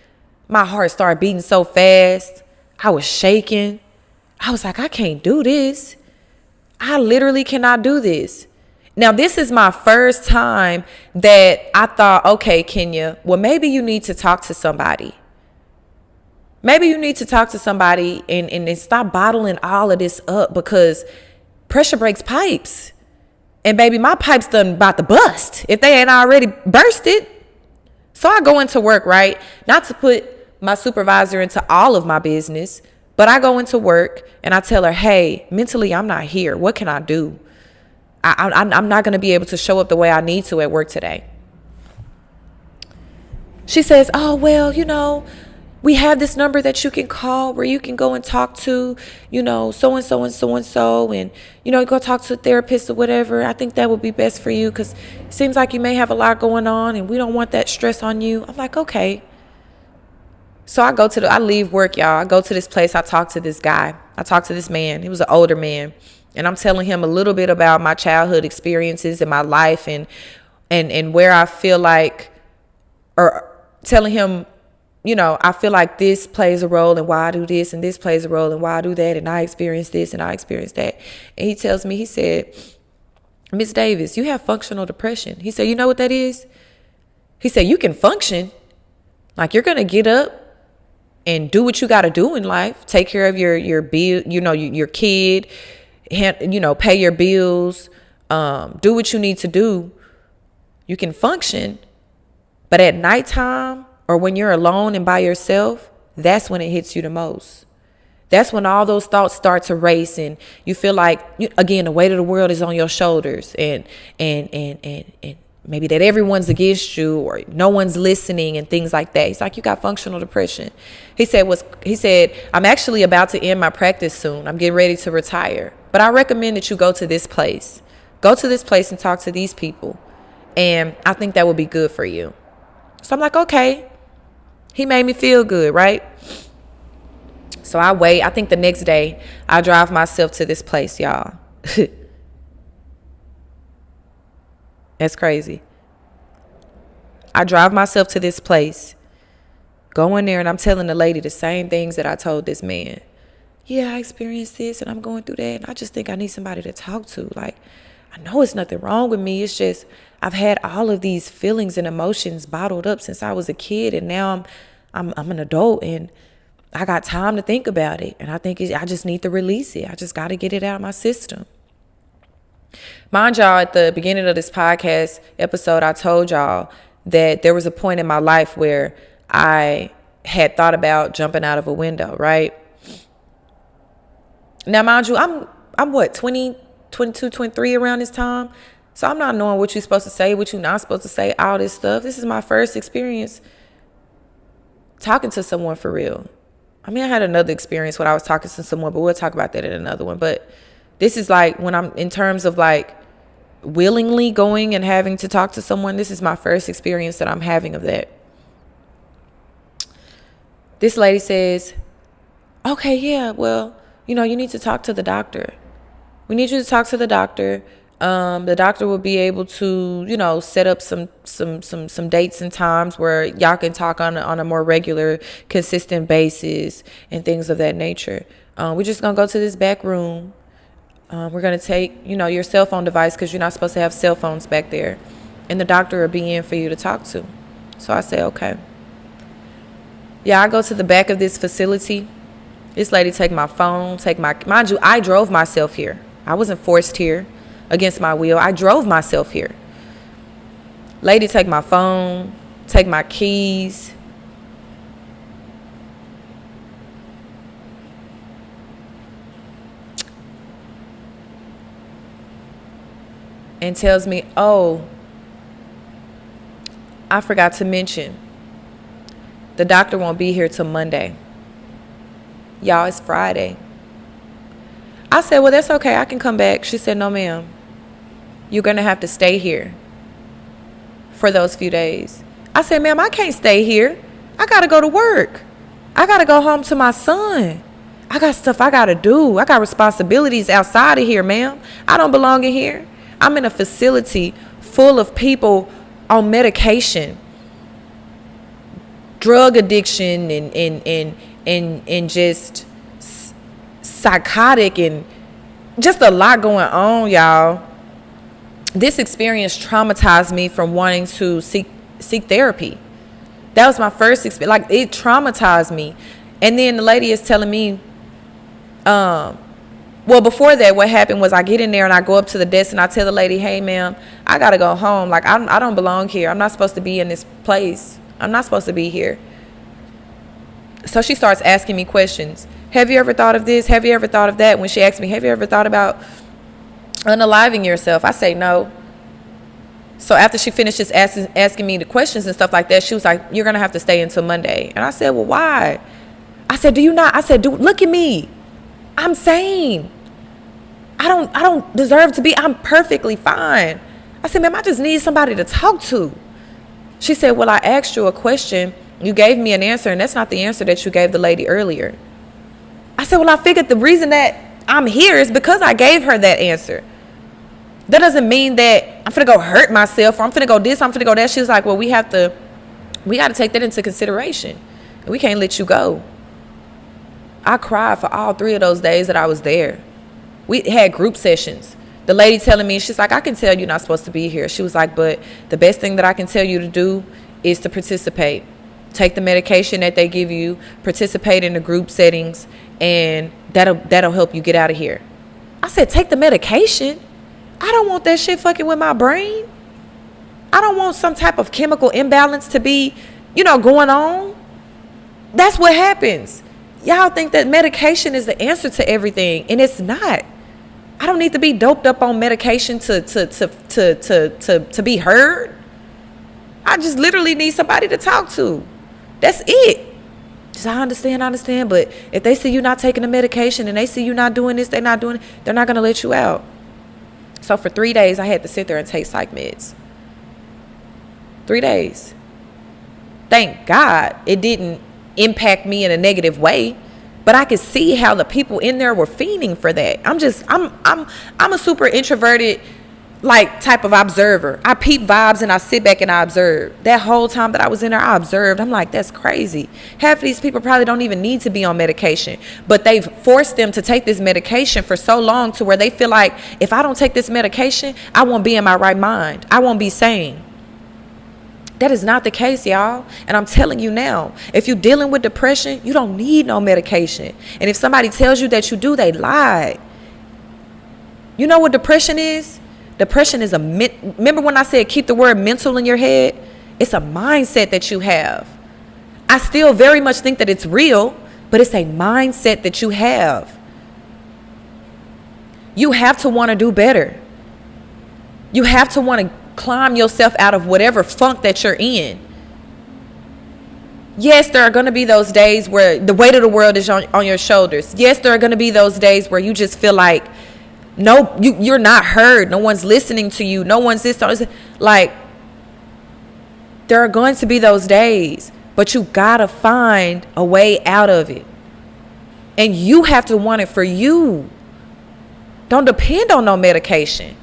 Speaker 1: My heart started beating so fast. I was shaking. I was like, I can't do this. I literally cannot do this. Now, this is my first time that I thought, okay, Kenya, well, maybe you need to talk to somebody. Maybe you need to talk to somebody and stop bottling all of this up, because pressure breaks pipes. And baby, my pipes done about to bust if they ain't already bursted. So I go into work, right? Not to put my supervisor into all of my business, but I go into work and I tell her, hey, mentally, I'm not here. What can I do? I'm not going to be able to show up the way I need to at work today. She says, oh, well, we have this number that you can call where you can go and talk to, so-and-so and so-and-so. And, go talk to a therapist or whatever. I think that would be best for you because it seems like you may have a lot going on and we don't want that stress on you. I'm like, okay. So I leave work, y'all. I go to this place. I talk to this guy. I talk to this man. He was an older man. And I'm telling him a little bit about my childhood experiences in my life and where I feel like, or telling him, I feel like this plays a role in why I do this, and this plays a role in why I do that, and I experience this and I experience that. And he tells me, he said, Miss Davis, you have functional depression. He said, you know what that is? He said, you can function. Like, you're going to get up and do what you got to do in life. Take care of your bill, your kid, pay your bills, do what you need to do. You can function. But at nighttime, or when you're alone and by yourself, that's when it hits you the most. That's when all those thoughts start to race and you feel like, again, the weight of the world is on your shoulders and maybe that everyone's against you or no one's listening and things like that. He's like, you got functional depression. He said, I'm actually about to end my practice soon. I'm getting ready to retire. But I recommend that you go to this place. Go to this place and talk to these people. And I think that would be good for you. So I'm like, okay. He made me feel good, right? So I wait. I think the next day I drive myself to this place, y'all. That's crazy. I drive myself to this place, go in there, and I'm telling the lady the same things that I told this man. Yeah, I experienced this and I'm going through that. And I just think I need somebody to talk to. Like, I know it's nothing wrong with me. It's just I've had all of these feelings and emotions bottled up since I was a kid. And now I'm an adult and I got time to think about it. And I think I just need to release it. I just got to get it out of my system. Mind y'all, at the beginning of this podcast episode, I told y'all that there was a point in my life where I had thought about jumping out of a window, right? Now, mind you, I'm what, 20, 22, 23 around this time? So I'm not knowing what you're supposed to say, what you're not supposed to say, all this stuff. This is my first experience talking to someone for real. I mean, I had another experience when I was talking to someone, but we'll talk about that in another one. But this is like when I'm in terms of like willingly going and having to talk to someone, this is my first experience that I'm having of that. This lady says, okay, yeah, well, you know, you need to talk to the doctor. We need you to talk to the doctor. The doctor will be able to, you know, set up some dates and times where y'all can talk on a more regular, consistent basis and things of that nature. We're just going to go to this back room. We're going to take, you know, your cell phone device because you're not supposed to have cell phones back there. And the doctor will be in for you to talk to. So I say, okay. Yeah, I go to the back of this facility. This lady take my phone, mind you, I drove myself here. I wasn't forced here against my will. I drove myself here. Lady take my phone, take my keys. And tells me, oh, I forgot to mention, the doctor won't be here till Monday. Y'all, it's Friday. I said, well, that's okay. I can come back. She said, no, ma'am. You're going to have to stay here for those few days. I said, ma'am, I can't stay here. I got to go to work. I got to go home to my son. I got stuff I got to do. I got responsibilities outside of here, ma'am. I don't belong in here. I'm in a facility full of people on medication, drug addiction, and just psychotic and just a lot going on, y'all. This experience traumatized me from wanting to seek therapy. That was my first experience. Like, it traumatized me. And then the lady is telling me, well, before that, what happened was I get in there and I go up to the desk and I tell the lady, hey, ma'am, I got to go home. Like, I don't belong here. I'm not supposed to be in this place. I'm not supposed to be here. So she starts asking me questions. Have you ever thought of this? Have you ever thought of that? When she asked me, have you ever thought about unaliving yourself? I say no. So after she finishes asking me the questions and stuff like that, she was like, you're going to have to stay until Monday. And I said, well, why? I said, do you not? I said, dude, look at me. I'm sane. I don't deserve to be. I'm perfectly fine. I said, ma'am, I just need somebody to talk to. She said, well, I asked you a question. You gave me an answer, and that's not the answer that you gave the lady earlier. I said, well, I figured the reason that I'm here is because I gave her that answer. That doesn't mean that I'm finna go hurt myself or I'm finna go this, I'm finna go that. She was like, well, we got to take that into consideration. And we can't let you go. I cried for all 3 of those days that I was there. We had group sessions. The lady telling me, she's like, I can tell you're not supposed to be here. She was like, but the best thing that I can tell you to do is to participate. Take the medication that they give you, participate in the group settings, and that'll help you get out of here. I said, take the medication? I don't want that shit fucking with my brain. I don't want some type of chemical imbalance to be, going on. That's what happens. Y'all think that medication is the answer to everything, and it's not. I don't need to be doped up on medication to be heard. I just literally need somebody to talk to. That's it. Just I understand. But if they see you not taking the medication and they see you not doing this, they're not going to let you out. So for 3 days, I had to sit there and take psych meds. 3 days. Thank God it didn't impact me in a negative way, but I could see how the people in there were fiending for that. I'm a super introverted, like type of observer. I peep vibes and I sit back and I observe. That whole time that I was in there, I observed. I'm like, that's crazy. Half of these people probably don't even need to be on medication, but they've forced them to take this medication for so long to where they feel like, if I don't take this medication, I won't be in my right mind. I won't be sane. That is not the case, y'all. And I'm telling you now, if you're dealing with depression, you don't need no medication. And if somebody tells you that you do, they lie. You know what depression is? Depression is remember when I said keep the word mental in your head? It's a mindset that you have. I still very much think that it's real, but it's a mindset that you have. You have to want to do better. You have to want to climb yourself out of whatever funk that you're in. Yes, there are going to be those days where the weight of the world is on your shoulders. Yes, there are going to be those days where you just feel like, no, you're not heard. No one's listening to you. No one's this. Like, there are going to be those days, but you gotta find a way out of it. And you have to want it for you. Don't depend on no medication.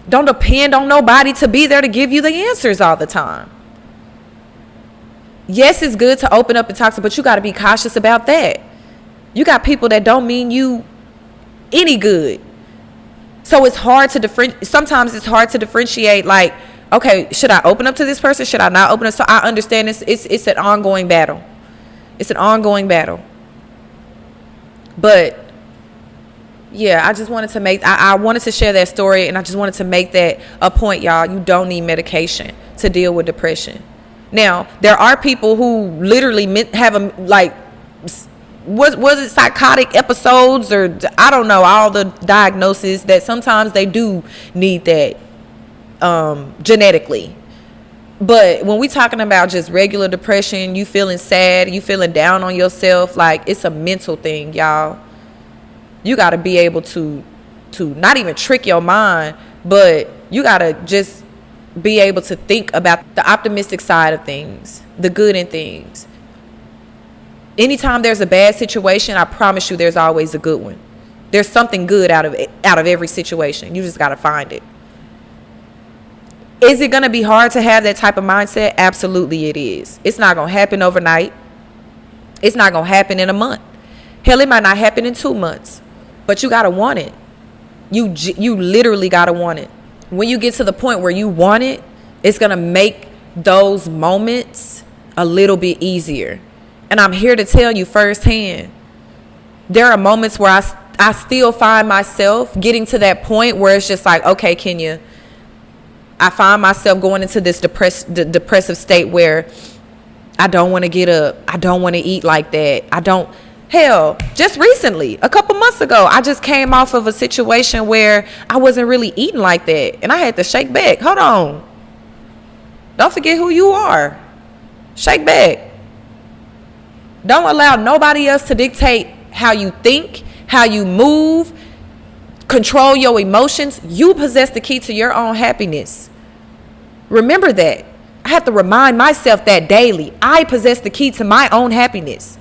Speaker 1: Don't depend on nobody to be there to give you the answers all the time. Yes, it's good to open up and talk to, but you got to be cautious about that. You got people that don't mean you any good. So it's hard to sometimes it's hard to differentiate, like, okay, should I open up to this person? Should I not open up? So I understand it's an ongoing battle. It's an ongoing battle. But yeah, I just wanted to I wanted to share that story, and I just wanted to make that a point, y'all. You don't need medication to deal with depression. Now, there are people who literally have was it psychotic episodes, or I don't know, all the diagnoses that sometimes they do need that genetically. But when we talking about just regular depression, you feeling sad, you feeling down on yourself, like, it's a mental thing, y'all. You got to be able to not even trick your mind, but you got to just be able to think about the optimistic side of things, the good in things. Anytime there's a bad situation, I promise you there's always a good one. There's something good out of every situation. You just got to find it. Is it going to be hard to have that type of mindset? Absolutely it is. It's not going to happen overnight. It's not going to happen in a month. Hell, it might not happen in 2 months. But you got to want it. You literally got to want it. When you get to the point where you want it, it's going to make those moments a little bit easier. And I'm here to tell you firsthand, there are moments where I still find myself getting to that point where it's just like, okay, Kenya, I find myself going into this depressive state where I don't want to get up. I don't want to eat like that. Hell, just recently, a couple months ago, I just came off of a situation where I wasn't really eating like that. And I had to shake back. Hold on. Don't forget who you are. Shake back. Don't allow nobody else to dictate how you think, how you move, control your emotions. You possess the key to your own happiness. Remember that. I have to remind myself that daily. I possess the key to my own happiness.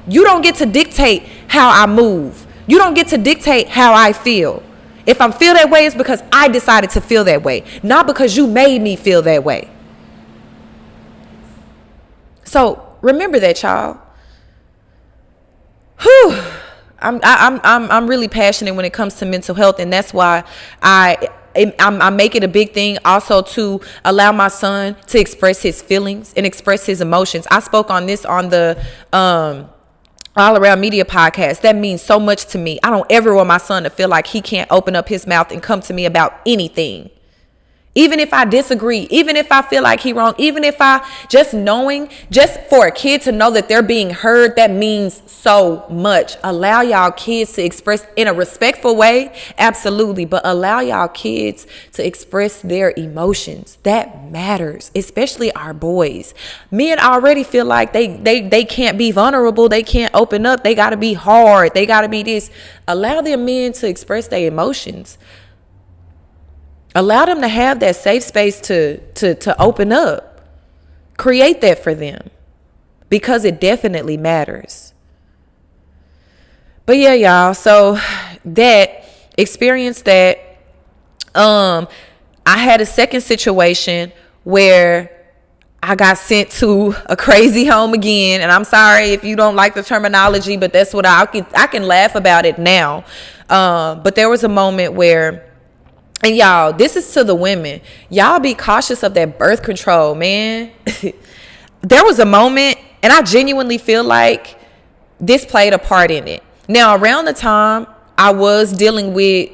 Speaker 1: You don't get to dictate how I move. You don't get to dictate how I feel. If I feel that way, it's because I decided to feel that way, not because you made me feel that way. So remember that, y'all. Whew. I'm really passionate when it comes to mental health, and that's why I make it a big thing also to allow my son to express his feelings and express his emotions. I spoke on this on the All Around Media podcast. That means so much to me. I don't ever want my son to feel like he can't open up his mouth and come to me about anything. Even if I disagree, even if I feel like he's wrong, even if just for a kid to know that they're being heard, that means so much. Allow y'all kids to express in a respectful way, absolutely, but allow y'all kids to express their emotions. That matters, especially our boys. Men already feel like they can't be vulnerable, they can't open up, they gotta be hard, they gotta be this. Allow their men to express their emotions. Allow them to have that safe space to open up. Create that for them, because it definitely matters. But yeah, y'all, so that experience that I had a second situation where I got sent to a crazy home again, and I'm sorry if you don't like the terminology, but that's what I can laugh about it now. But there was a moment where, and y'all, this is to the women, y'all be cautious of that birth control, man. There was a moment, and I genuinely feel like this played a part in it. Now, around the time I was dealing with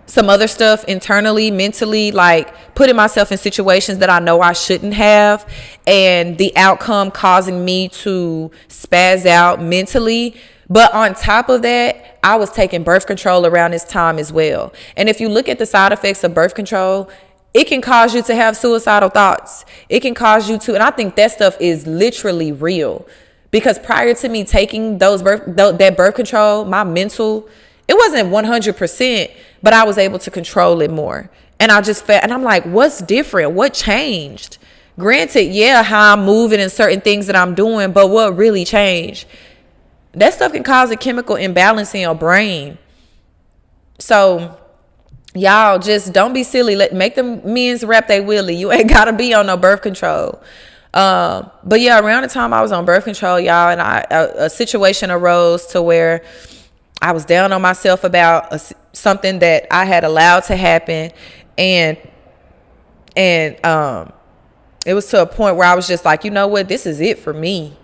Speaker 1: some other stuff internally, mentally, like putting myself in situations that I know I shouldn't have, and the outcome causing me to spaz out mentally. But on top of that, I was taking birth control around this time as well. And if you look at the side effects of birth control, it can cause you to have suicidal thoughts. It can cause you to, and I think that stuff is literally real. Because prior to me taking that birth control, my mental, it wasn't 100%, but I was able to control it more. And I just felt, and I'm like, what's different? What changed? Granted, yeah, how I'm moving and certain things that I'm doing, but what really changed? That stuff can cause a chemical imbalance in your brain. So y'all just don't be silly. Make them men's rap they willy. You ain't gotta be on no birth control. But yeah, around the time I was on birth control, y'all, and a situation arose to where I was down on myself about something that I had allowed to happen, and it was to a point where I was just like, you know what, this is it for me.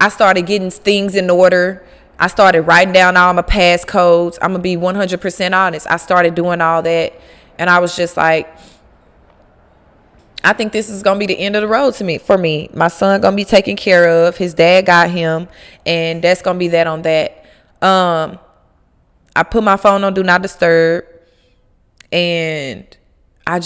Speaker 1: I started getting things in order. I started writing down all my passcodes. I'm gonna be 100% honest. I started doing all that, and I was just like, I think this is gonna be the end of the road for me. My son gonna be taken care of. His dad got him, and that's gonna be that on that. I put my phone on do not disturb, and I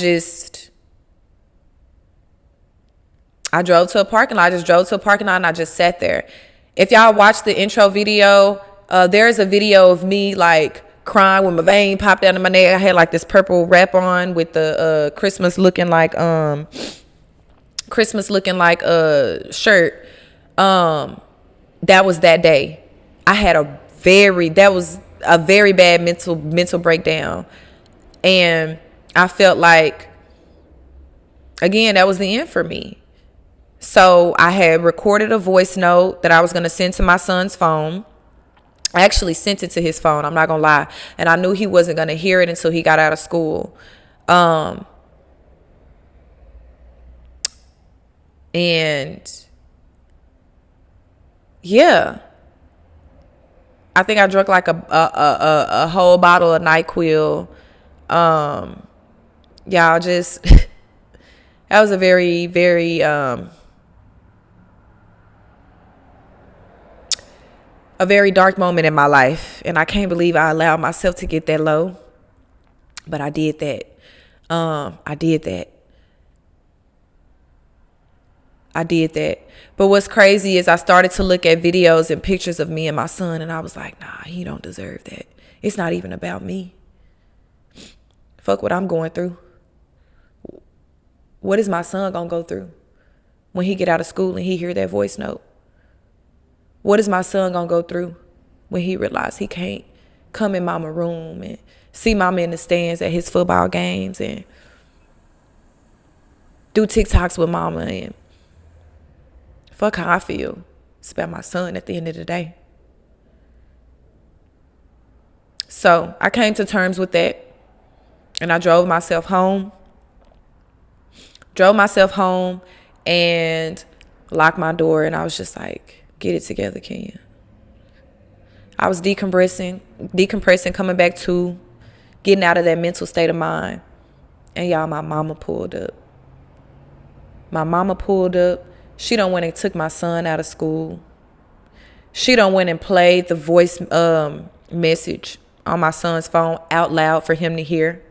Speaker 1: drove to a parking lot. I just drove to a parking lot and I just sat there. If y'all watch the intro video, there's a video of me like crying when my vein popped out of my neck. I had like this purple wrap on with the Christmas looking like shirt. That was that day. I had that was a very bad mental breakdown. And I felt like, again, that was the end for me. So I had recorded a voice note that I was going to send to my son's phone. I actually sent it to his phone, I'm not going to lie. And I knew he wasn't going to hear it until he got out of school. And yeah, I think I drank like a whole bottle of NyQuil. Y'all just, that was a very, very, a very dark moment in my life, and I can't believe I allowed myself to get that low, but I did that. I did that. But what's crazy is I started to look at videos and pictures of me and my son, and I was like, nah, he don't deserve that. It's not even about me. Fuck what I'm going through. What is my son gonna go through when he get out of school and he hear that voice note? What is my son gonna go through when he realize he can't come in mama room and see mama in the stands at his football games and do TikToks with mama? And fuck how I feel. It's about my son at the end of the day. So I came to terms with that, and I drove myself home and locked my door, and I was just like, get it together, Kenya. I was decompressing, coming back to getting out of that mental state of mind. And y'all, my mama pulled up. She done went and took my son out of school. She done went and played the voice message on my son's phone out loud for him to hear.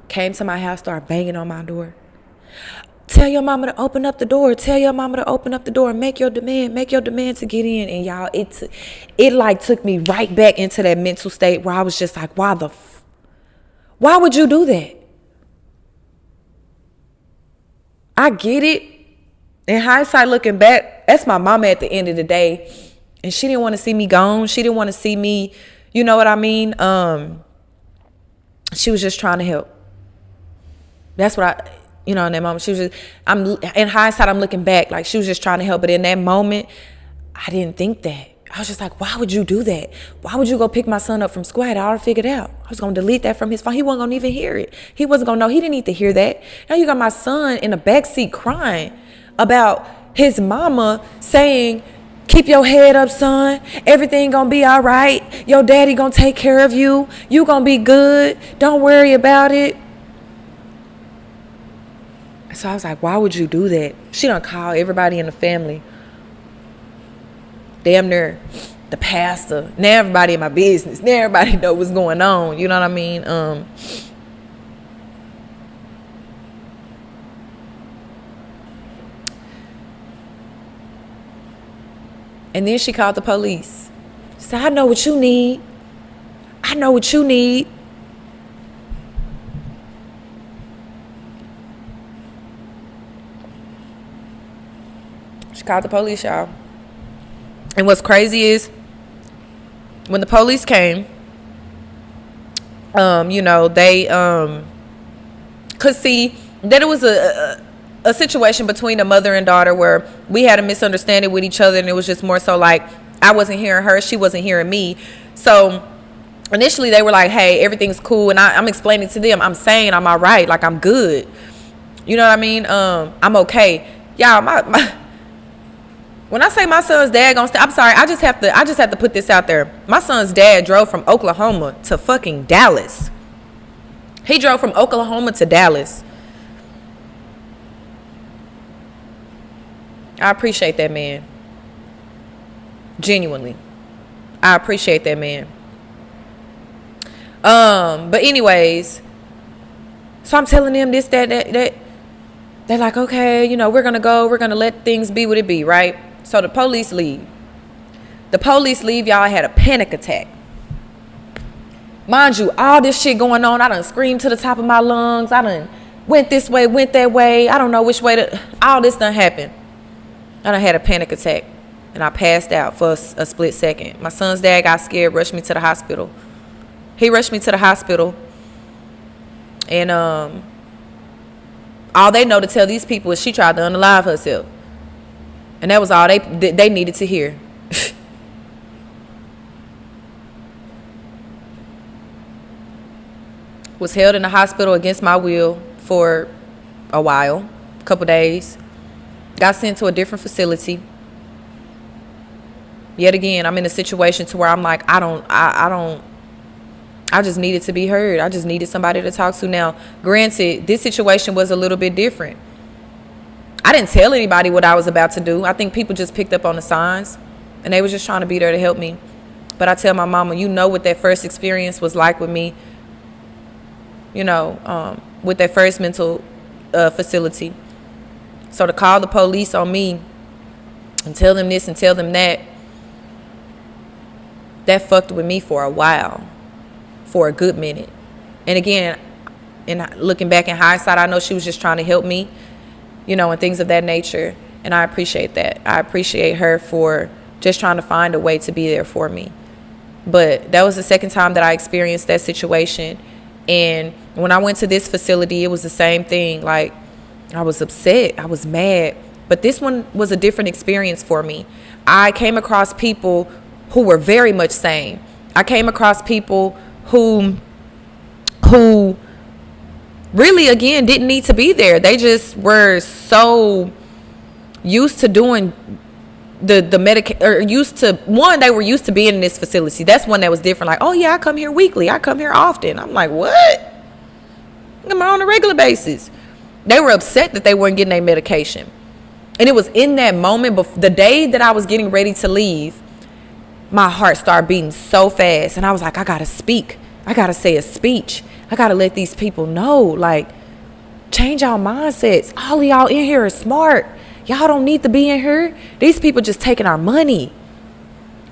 Speaker 1: Came to my house, started banging on my door. Tell your mama to open up the door. Make your demand to get in. And y'all, it like took me right back into that mental state where I was just like, why would you do that? I get it. In hindsight, looking back, that's my mama at the end of the day. And she didn't want to see me gone. She didn't want to see me, you know what I mean? She was just trying to help. That's what in that moment, she was just, in hindsight, I'm looking back, like she was just trying to help. But in that moment, I didn't think that. I was just like, why would you do that? Why would you go pick my son up from school? I had already figured out. I was going to delete that from his phone. He wasn't going to even hear it. He wasn't going to know. He didn't need to hear that. Now you got my son in the backseat crying about his mama saying, keep your head up, son. Everything going to be all right. Your daddy going to take care of you. You going to be good. Don't worry about it. So I was like, why would you do that? She done call everybody in the family. Damn near the pastor. Now everybody in my business. Now everybody know what's going on. You know what I mean? And then she called the police. She said, I know what you need. I know what you need. She called the police, y'all. And what's crazy is when the police came, they could see that it was a situation between a mother and daughter where we had a misunderstanding with each other, and it was just more so like I wasn't hearing her, she wasn't hearing me. So initially they were like, hey, everything's cool, and I'm explaining to them, I'm saying I'm all right, like I'm good. You know what I mean? I'm okay. Y'all, my when I say my son's dad gonna I'm sorry, I just have to put this out there. My son's dad drove from Oklahoma to fucking Dallas. He drove from Oklahoma to Dallas. I appreciate that man. Genuinely. I appreciate that man. But anyways, so I'm telling them this, that. They're like, okay, we're gonna let things be what it be, right? So the police leave. Y'all had a panic attack. Mind you, all this shit going on, I done screamed to the top of my lungs. I done went this way, went that way. I don't know which way all this done happened. I done had a panic attack. And I passed out for a split second. My son's dad got scared, rushed me to the hospital. He rushed me to the hospital. And all they know to tell these people is she tried to unalive herself. And that was all they needed to hear. Was held in the hospital against my will for a while, a couple days. Got sent to a different facility. Yet again, I'm in a situation to where I'm like, I just needed to be heard. I just needed somebody to talk to. Now, granted, this situation was a little bit different. I didn't tell anybody what I was about to do. I think people just picked up on the signs, and they was just trying to be there to help me. But I tell my mama, what that first experience was like with me, with that first mental facility. So to call the police on me and tell them this and tell them that fucked with me for a while, for a good minute. And again, looking back in hindsight, I know she was just trying to help me, and things of that nature. And I appreciate that. I appreciate her for just trying to find a way to be there for me. But that was the second time that I experienced that situation. And when I went to this facility, it was the same thing. Like, I was upset. I was mad. But this one was a different experience for me. I came across people who were very much sane. I came across people who really, again, didn't need to be there. They just were so used to doing the medication, or they were used to being in this facility. That's one that was different. Like, oh yeah, I come here weekly. I come here often. I'm like, what? I'm on a regular basis. They were upset that they weren't getting their medication. And it was in that moment, the day that I was getting ready to leave, my heart started beating so fast. And I was like, I gotta speak. I gotta say a speech. I gotta let these people know, like, change our mindsets. All of y'all in here are smart. Y'all don't need to be in here. These people just taking our money.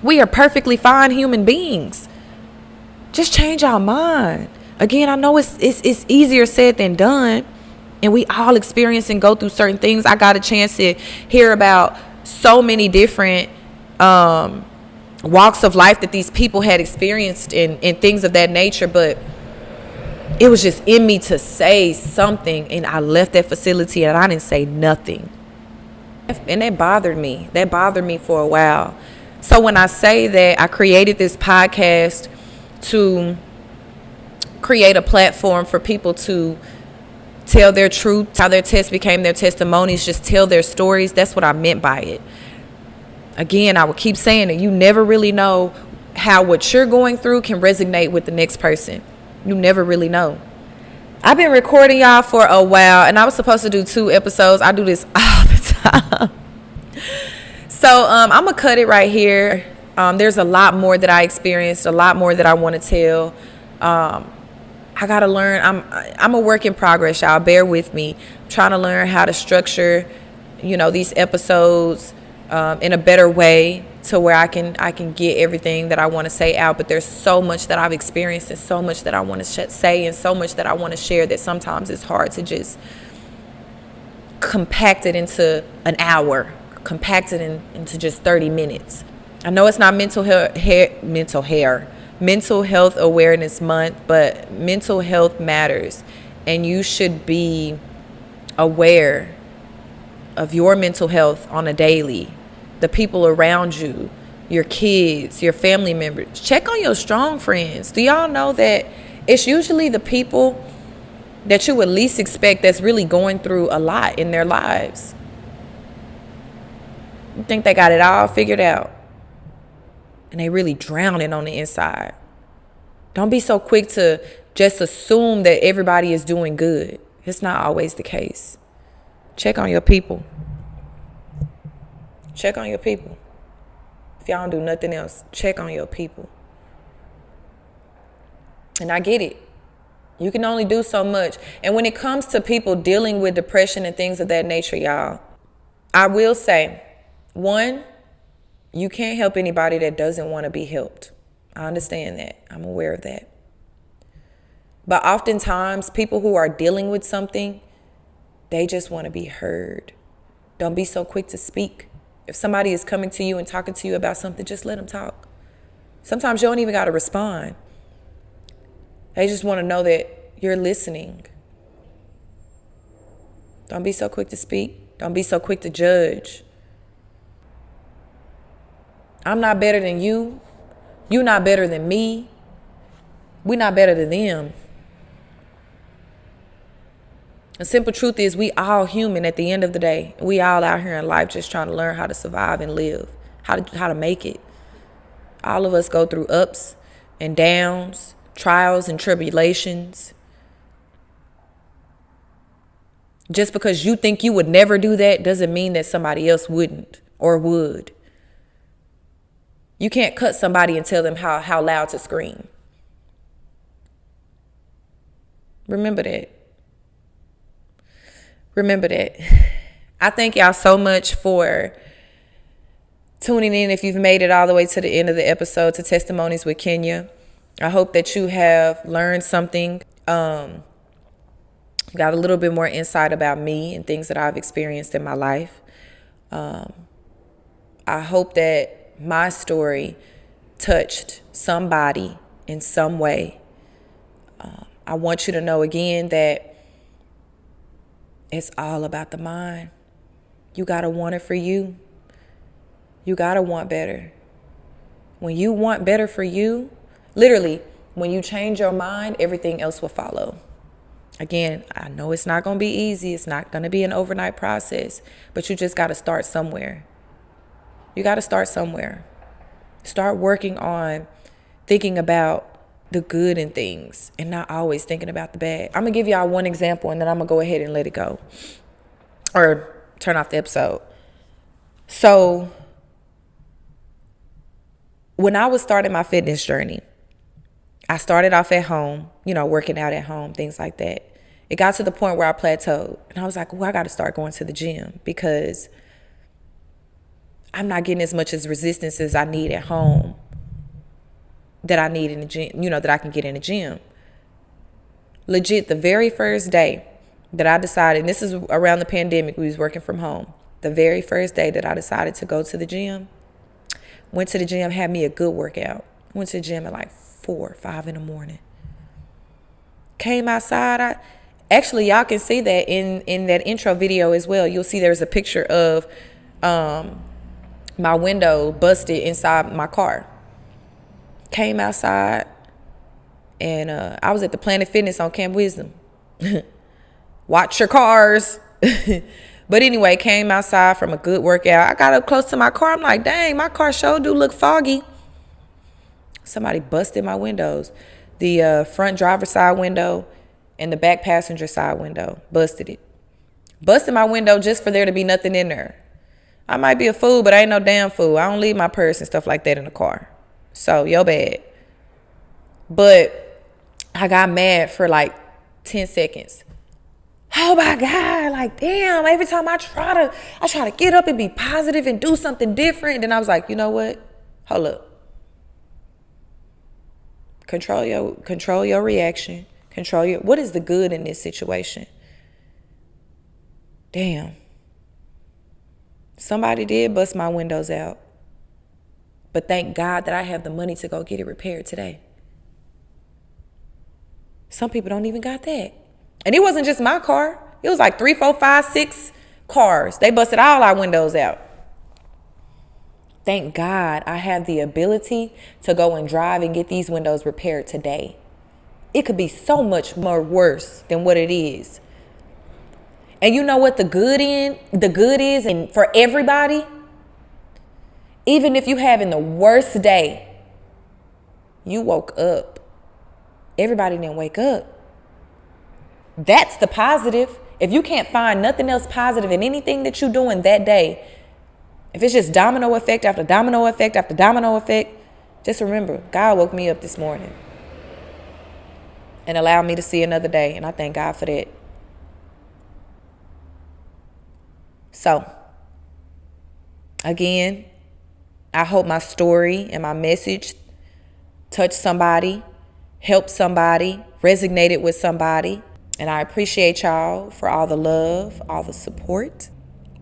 Speaker 1: We are perfectly fine human beings. Just change our mind. Again, I know it's easier said than done, And we all experience and go through certain things. I got a chance to hear about so many different walks of life that these people had experienced and things of that nature. But it was just in me to say something. And I left that facility and I didn't say nothing. And that bothered me. That bothered me for a while. So when I say that I created this podcast to create a platform for people to tell their truth, how their tests became their testimonies, just tell their stories, that's what I meant by it. Again, I will keep saying that you never really know how what you're going through can resonate with the next person. You never really know. I've been recording y'all for a while, and I was supposed to do 2 episodes. I do this all the time. So I'm going to cut it right here. There's a lot more that I experienced, a lot more that I want to tell. I got to learn. I'm a work in progress, y'all. Bear with me. I'm trying to learn how to structure, these episodes in a better way to where I can get everything that I want to say out. But there's so much that I've experienced and so much that I want to say and so much that I want to share that sometimes it's hard to just compact it into an hour, compact it into just 30 minutes. I know it's not mental health awareness month, but mental health matters, and you should be aware of your mental health on a daily. The people around you, your kids, your family members. Check on your strong friends. Do y'all know that it's usually the people that you would least expect that's really going through a lot in their lives? You think they got it all figured out, and they really drowning on the inside. Don't be so quick to just assume that everybody is doing good. It's not always the case. Check on your people. Check on your people. If y'all don't do nothing else, check on your people. And I get it. You can only do so much. And when it comes to people dealing with depression and things of that nature, y'all, I will say, 1, you can't help anybody that doesn't want to be helped. I understand that. I'm aware of that. But oftentimes, people who are dealing with something, they just want to be heard. Don't be so quick to speak. If somebody is coming to you and talking to you about something, just let them talk. Sometimes you don't even got to respond. They just want to know that you're listening. Don't be so quick to speak. Don't be so quick to judge. I'm not better than you. You're not better than me. We're not better than them. The simple truth is we all human at the end of the day. We all out here in life just trying to learn how to survive and live, how to make it. All of us go through ups and downs, trials and tribulations. Just because you think you would never do that doesn't mean that somebody else wouldn't or would. You can't cut somebody and tell them how loud to scream. Remember that. Remember that. I thank y'all so much for tuning in. If you've made it all the way to the end of the episode, to Testimonies with Kenya, I hope that you have learned something, got a little bit more insight about me and things that I've experienced in my life. I hope that my story touched somebody in some way. I want you to know again that it's all about the mind. You got to want it for you. You got to want better. When you want better for you, literally, when you change your mind, everything else will follow. Again, I know it's not going to be easy. It's not going to be an overnight process, but you just got to start somewhere. You got to start somewhere. Start working on thinking about the good in things and not always thinking about the bad. I'm going to give y'all one example and then I'm going to go ahead and let it go or turn off the episode. So when I was starting my fitness journey, I started off at home, working out at home, things like that. It got to the point where I plateaued and I was like, I got to start going to the gym because I'm not getting as much as resistance as I need at home that I need in the gym, that I can get in the gym. Legit, the very first day that I decided, and this is around the pandemic, we was working from home. The very first day that I decided to go to the gym, went to the gym, had me a good workout. Went to the gym at like 4 or 5 in the morning. Came outside. Actually, y'all can see that in that intro video as well. You'll see there's a picture of my window busted inside my car. Came outside, and I was at the Planet Fitness on Camp Wisdom. Watch your cars. But anyway, came outside from a good workout. I got up close to my car. I'm like, dang, my car sure do look foggy. Somebody busted my windows. The front driver's side window and the back passenger side window. Busted it. Busted my window just for there to be nothing in there. I might be a fool, but I ain't no damn fool. I don't leave my purse and stuff like that in the car. So, yo bad. But I got mad for like 10 seconds. Oh my God, like damn, every time I try to get up and be positive and do something different. Then I was like, you know what? Hold up. Control your reaction. What is the good in this situation? Damn. Somebody did bust my windows out. But thank God that I have the money to go get it repaired today. Some people don't even got that. And it wasn't just my car. It was like 3, 4, 5, 6 cars. They busted all our windows out. Thank God I have the ability to go and drive and get these windows repaired today. It could be so much more worse than what it is. And you know what the good is, and for everybody, even if you having the worst day, you woke up. Everybody didn't wake up. That's the positive. If you can't find nothing else positive in anything that you're doing that day, if it's just domino effect after domino effect after domino effect, just remember, God woke me up this morning and allowed me to see another day. And I thank God for that. So, again, I hope my story and my message touched somebody, helped somebody, resonated with somebody. And I appreciate y'all for all the love, all the support.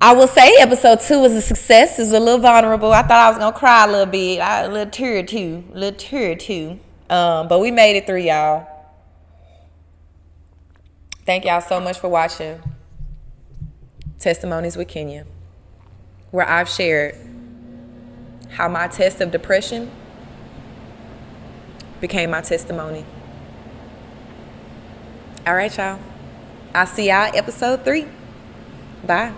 Speaker 1: I will say episode 2 was a success. It was a little vulnerable. I thought I was going to cry a little bit. A little tear or two. But we made it through, y'all. Thank y'all so much for watching Testimonies with Kenya, where I've shared how my test of depression became my testimony. All right, y'all. I'll see y'all episode 3. Bye.